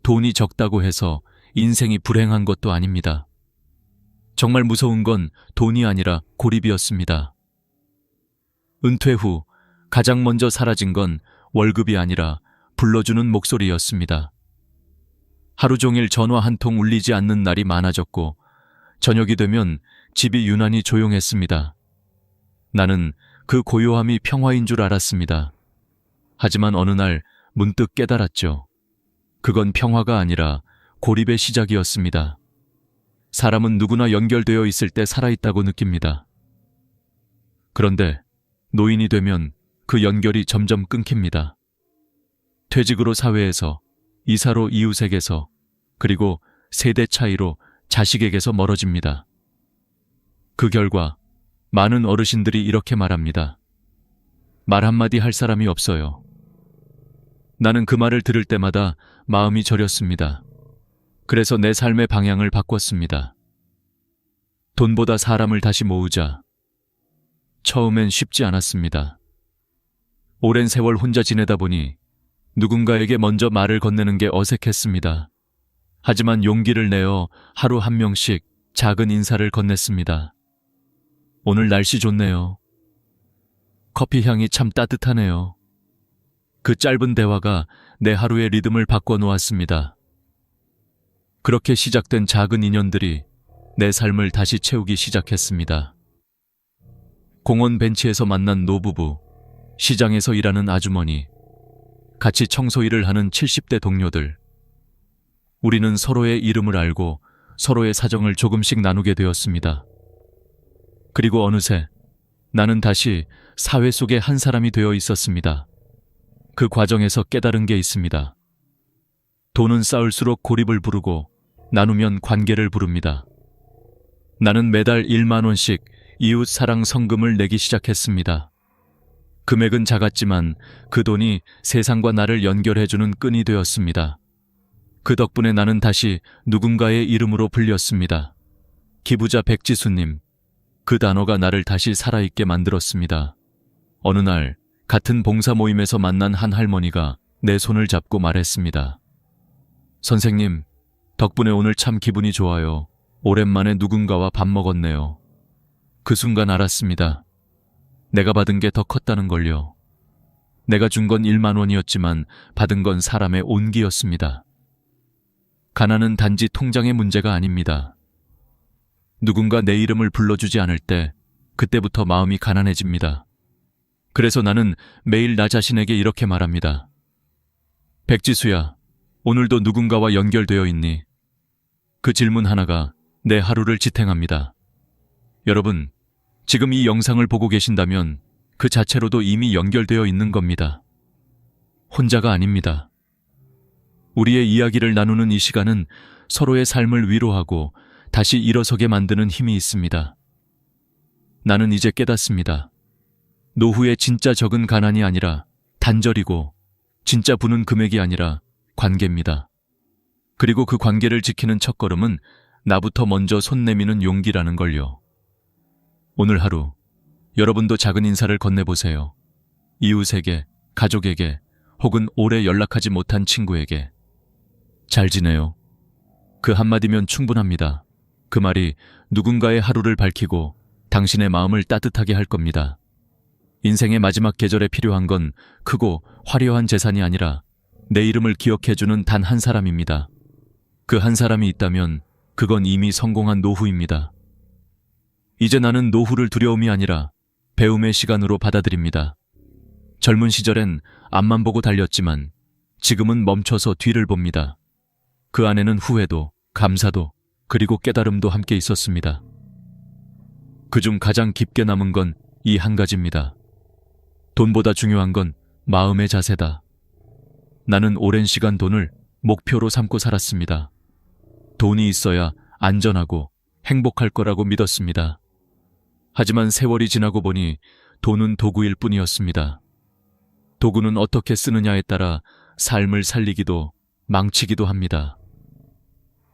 돈이 적다고 해서 인생이 불행한 것도 아닙니다. 정말 무서운 건 돈이 아니라 고립이었습니다. 은퇴 후 가장 먼저 사라진 건 월급이 아니라 불러주는 목소리였습니다. 하루 종일 전화 한 통 울리지 않는 날이 많아졌고 저녁이 되면 집이 유난히 조용했습니다. 나는 그 고요함이 평화인 줄 알았습니다. 하지만 어느 날 문득 깨달았죠. 그건 평화가 아니라 고립의 시작이었습니다. 사람은 누구나 연결되어 있을 때 살아있다고 느낍니다. 그런데 노인이 되면 그 연결이 점점 끊깁니다. 퇴직으로 사회에서, 이사로 이웃에게서, 그리고 세대 차이로 자식에게서 멀어집니다. 그 결과 많은 어르신들이 이렇게 말합니다. 말 한마디 할 사람이 없어요. 나는 그 말을 들을 때마다 마음이 저렸습니다. 그래서 내 삶의 방향을 바꿨습니다. 돈보다 사람을 다시 모으자. 처음엔 쉽지 않았습니다. 오랜 세월 혼자 지내다 보니 누군가에게 먼저 말을 건네는 게 어색했습니다. 하지만 용기를 내어 하루 한 명씩 작은 인사를 건넸습니다. 오늘 날씨 좋네요. 커피 향이 참 따뜻하네요. 그 짧은 대화가 내 하루의 리듬을 바꿔놓았습니다. 그렇게 시작된 작은 인연들이 내 삶을 다시 채우기 시작했습니다. 공원 벤치에서 만난 노부부, 시장에서 일하는 아주머니, 같이 청소 일을 하는 70대 동료들. 우리는 서로의 이름을 알고 서로의 사정을 조금씩 나누게 되었습니다. 그리고 어느새 나는 다시 사회 속의 한 사람이 되어 있었습니다. 그 과정에서 깨달은 게 있습니다. 돈은 쌓을수록 고립을 부르고 나누면 관계를 부릅니다. 나는 매달 1만 원씩 이웃 사랑 성금을 내기 시작했습니다. 금액은 작았지만 그 돈이 세상과 나를 연결해주는 끈이 되었습니다. 그 덕분에 나는 다시 누군가의 이름으로 불렸습니다. 기부자 백지수님. 그 단어가 나를 다시 살아있게 만들었습니다. 어느 날 같은 봉사 모임에서 만난 한 할머니가 내 손을 잡고 말했습니다. 선생님, 덕분에 오늘 참 기분이 좋아요. 오랜만에 누군가와 밥 먹었네요. 그 순간 알았습니다. 내가 받은 게 더 컸다는 걸요. 내가 준 건 1만 원이었지만 받은 건 사람의 온기였습니다. 가난은 단지 통장의 문제가 아닙니다. 누군가 내 이름을 불러주지 않을 때 그때부터 마음이 가난해집니다. 그래서 나는 매일 나 자신에게 이렇게 말합니다. 백지수야, 오늘도 누군가와 연결되어 있니? 그 질문 하나가 내 하루를 지탱합니다. 여러분, 지금 이 영상을 보고 계신다면 그 자체로도 이미 연결되어 있는 겁니다. 혼자가 아닙니다. 우리의 이야기를 나누는 이 시간은 서로의 삶을 위로하고 다시 일어서게 만드는 힘이 있습니다. 나는 이제 깨닫습니다. 노후의 진짜 적은 가난이 아니라 단절이고 진짜 부는 금액이 아니라 관계입니다. 그리고 그 관계를 지키는 첫걸음은 나부터 먼저 손 내미는 용기라는 걸요. 오늘 하루 여러분도 작은 인사를 건네보세요. 이웃에게, 가족에게, 혹은 오래 연락하지 못한 친구에게. 잘 지내요. 그 한마디면 충분합니다. 그 말이 누군가의 하루를 밝히고 당신의 마음을 따뜻하게 할 겁니다. 인생의 마지막 계절에 필요한 건 크고 화려한 재산이 아니라 내 이름을 기억해주는 단 한 사람입니다. 그 한 사람이 있다면 그건 이미 성공한 노후입니다. 이제 나는 노후를 두려움이 아니라 배움의 시간으로 받아들입니다. 젊은 시절엔 앞만 보고 달렸지만 지금은 멈춰서 뒤를 봅니다. 그 안에는 후회도, 감사도, 그리고 깨달음도 함께 있었습니다. 그중 가장 깊게 남은 건 이 한 가지입니다. 돈보다 중요한 건 마음의 자세다. 나는 오랜 시간 돈을 목표로 삼고 살았습니다. 돈이 있어야 안전하고 행복할 거라고 믿었습니다. 하지만 세월이 지나고 보니 돈은 도구일 뿐이었습니다. 도구는 어떻게 쓰느냐에 따라 삶을 살리기도 망치기도 합니다.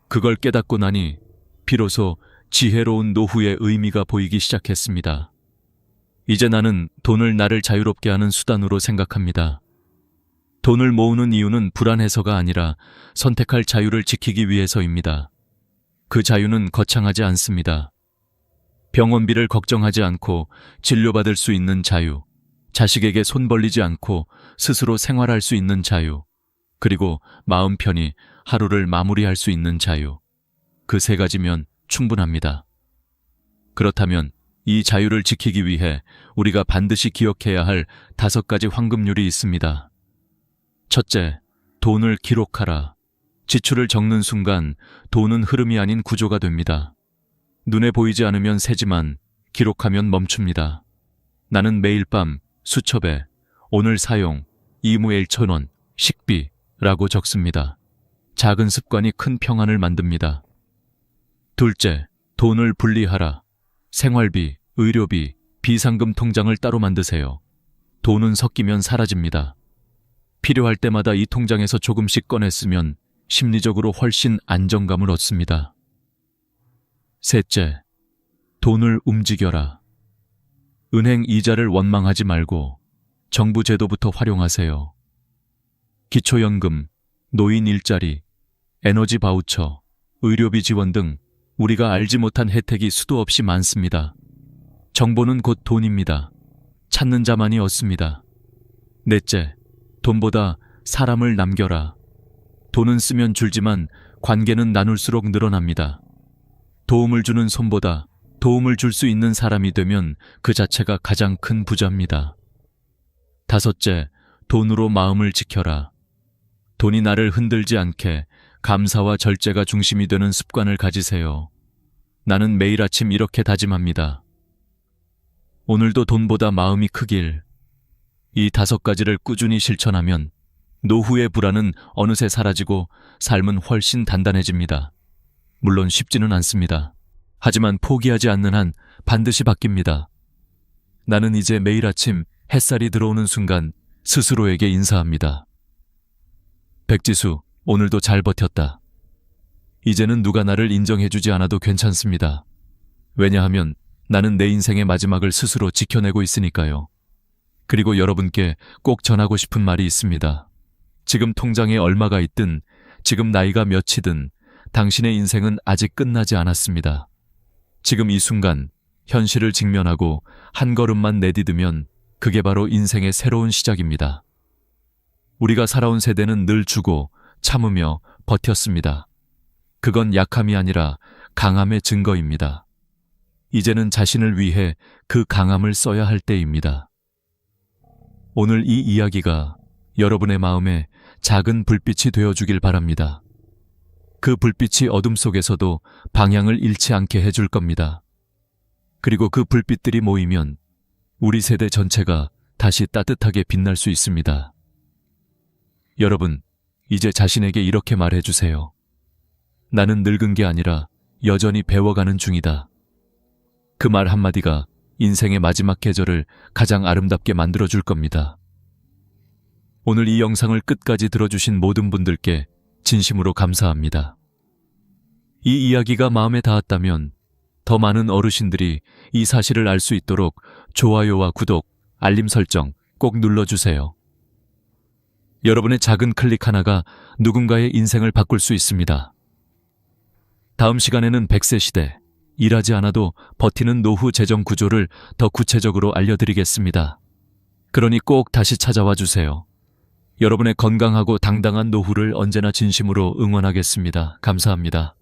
그걸 깨닫고 나니 비로소 지혜로운 노후의 의미가 보이기 시작했습니다. 이제 나는 돈을 나를 자유롭게 하는 수단으로 생각합니다. 돈을 모으는 이유는 불안해서가 아니라 선택할 자유를 지키기 위해서입니다. 그 자유는 거창하지 않습니다. 병원비를 걱정하지 않고 진료받을 수 있는 자유, 자식에게 손 벌리지 않고 스스로 생활할 수 있는 자유, 그리고 마음 편히 하루를 마무리할 수 있는 자유. 그 세 가지면 충분합니다. 그렇다면 이 자유를 지키기 위해 우리가 반드시 기억해야 할 5가지 황금률이 있습니다. 첫째, 돈을 기록하라. 지출을 적는 순간 돈은 흐름이 아닌 구조가 됩니다. 눈에 보이지 않으면 새지만 기록하면 멈춥니다. 나는 매일 밤 수첩에 오늘 사용 2무 1,000원, 식비라고 적습니다. 작은 습관이 큰 평안을 만듭니다. 둘째, 돈을 분리하라. 생활비, 의료비, 비상금 통장을 따로 만드세요. 돈은 섞이면 사라집니다. 필요할 때마다 이 통장에서 조금씩 꺼내 쓰면 심리적으로 훨씬 안정감을 얻습니다. 셋째, 돈을 움직여라. 은행 이자를 원망하지 말고 정부 제도부터 활용하세요. 기초연금, 노인 일자리, 에너지 바우처, 의료비 지원 등 우리가 알지 못한 혜택이 수도 없이 많습니다. 정보는 곧 돈입니다. 찾는 자만이 얻습니다. 넷째, 돈보다 사람을 남겨라. 돈은 쓰면 줄지만 관계는 나눌수록 늘어납니다. 도움을 주는 손보다 도움을 줄 수 있는 사람이 되면 그 자체가 가장 큰 부자입니다. 다섯째, 돈으로 마음을 지켜라. 돈이 나를 흔들지 않게 감사와 절제가 중심이 되는 습관을 가지세요. 나는 매일 아침 이렇게 다짐합니다. 오늘도 돈보다 마음이 크길. 이 5가지를 꾸준히 실천하면 노후의 불안은 어느새 사라지고 삶은 훨씬 단단해집니다. 물론 쉽지는 않습니다. 하지만 포기하지 않는 한 반드시 바뀝니다. 나는 이제 매일 아침 햇살이 들어오는 순간 스스로에게 인사합니다. 백지수, 오늘도 잘 버텼다. 이제는 누가 나를 인정해주지 않아도 괜찮습니다. 왜냐하면 나는 내 인생의 마지막을 스스로 지켜내고 있으니까요. 그리고 여러분께 꼭 전하고 싶은 말이 있습니다. 지금 통장에 얼마가 있든, 지금 나이가 몇이든 당신의 인생은 아직 끝나지 않았습니다. 지금 이 순간 현실을 직면하고 한 걸음만 내디디면 그게 바로 인생의 새로운 시작입니다. 우리가 살아온 세대는 늘 주고 참으며 버텼습니다. 그건 약함이 아니라 강함의 증거입니다. 이제는 자신을 위해 그 강함을 써야 할 때입니다. 오늘 이 이야기가 여러분의 마음에 작은 불빛이 되어주길 바랍니다. 그 불빛이 어둠 속에서도 방향을 잃지 않게 해줄 겁니다. 그리고 그 불빛들이 모이면 우리 세대 전체가 다시 따뜻하게 빛날 수 있습니다. 여러분, 이제 자신에게 이렇게 말해주세요. 나는 늙은 게 아니라 여전히 배워가는 중이다. 그 말 한마디가 인생의 마지막 계절을 가장 아름답게 만들어줄 겁니다. 오늘 이 영상을 끝까지 들어주신 모든 분들께 진심으로 감사합니다. 이 이야기가 마음에 닿았다면 더 많은 어르신들이 이 사실을 알 수 있도록 좋아요와 구독, 알림 설정 꼭 눌러주세요. 여러분의 작은 클릭 하나가 누군가의 인생을 바꿀 수 있습니다. 다음 시간에는 100세 시대, 일하지 않아도 버티는 노후 재정 구조를 더 구체적으로 알려드리겠습니다. 그러니 꼭 다시 찾아와 주세요. 여러분의 건강하고 당당한 노후를 언제나 진심으로 응원하겠습니다. 감사합니다.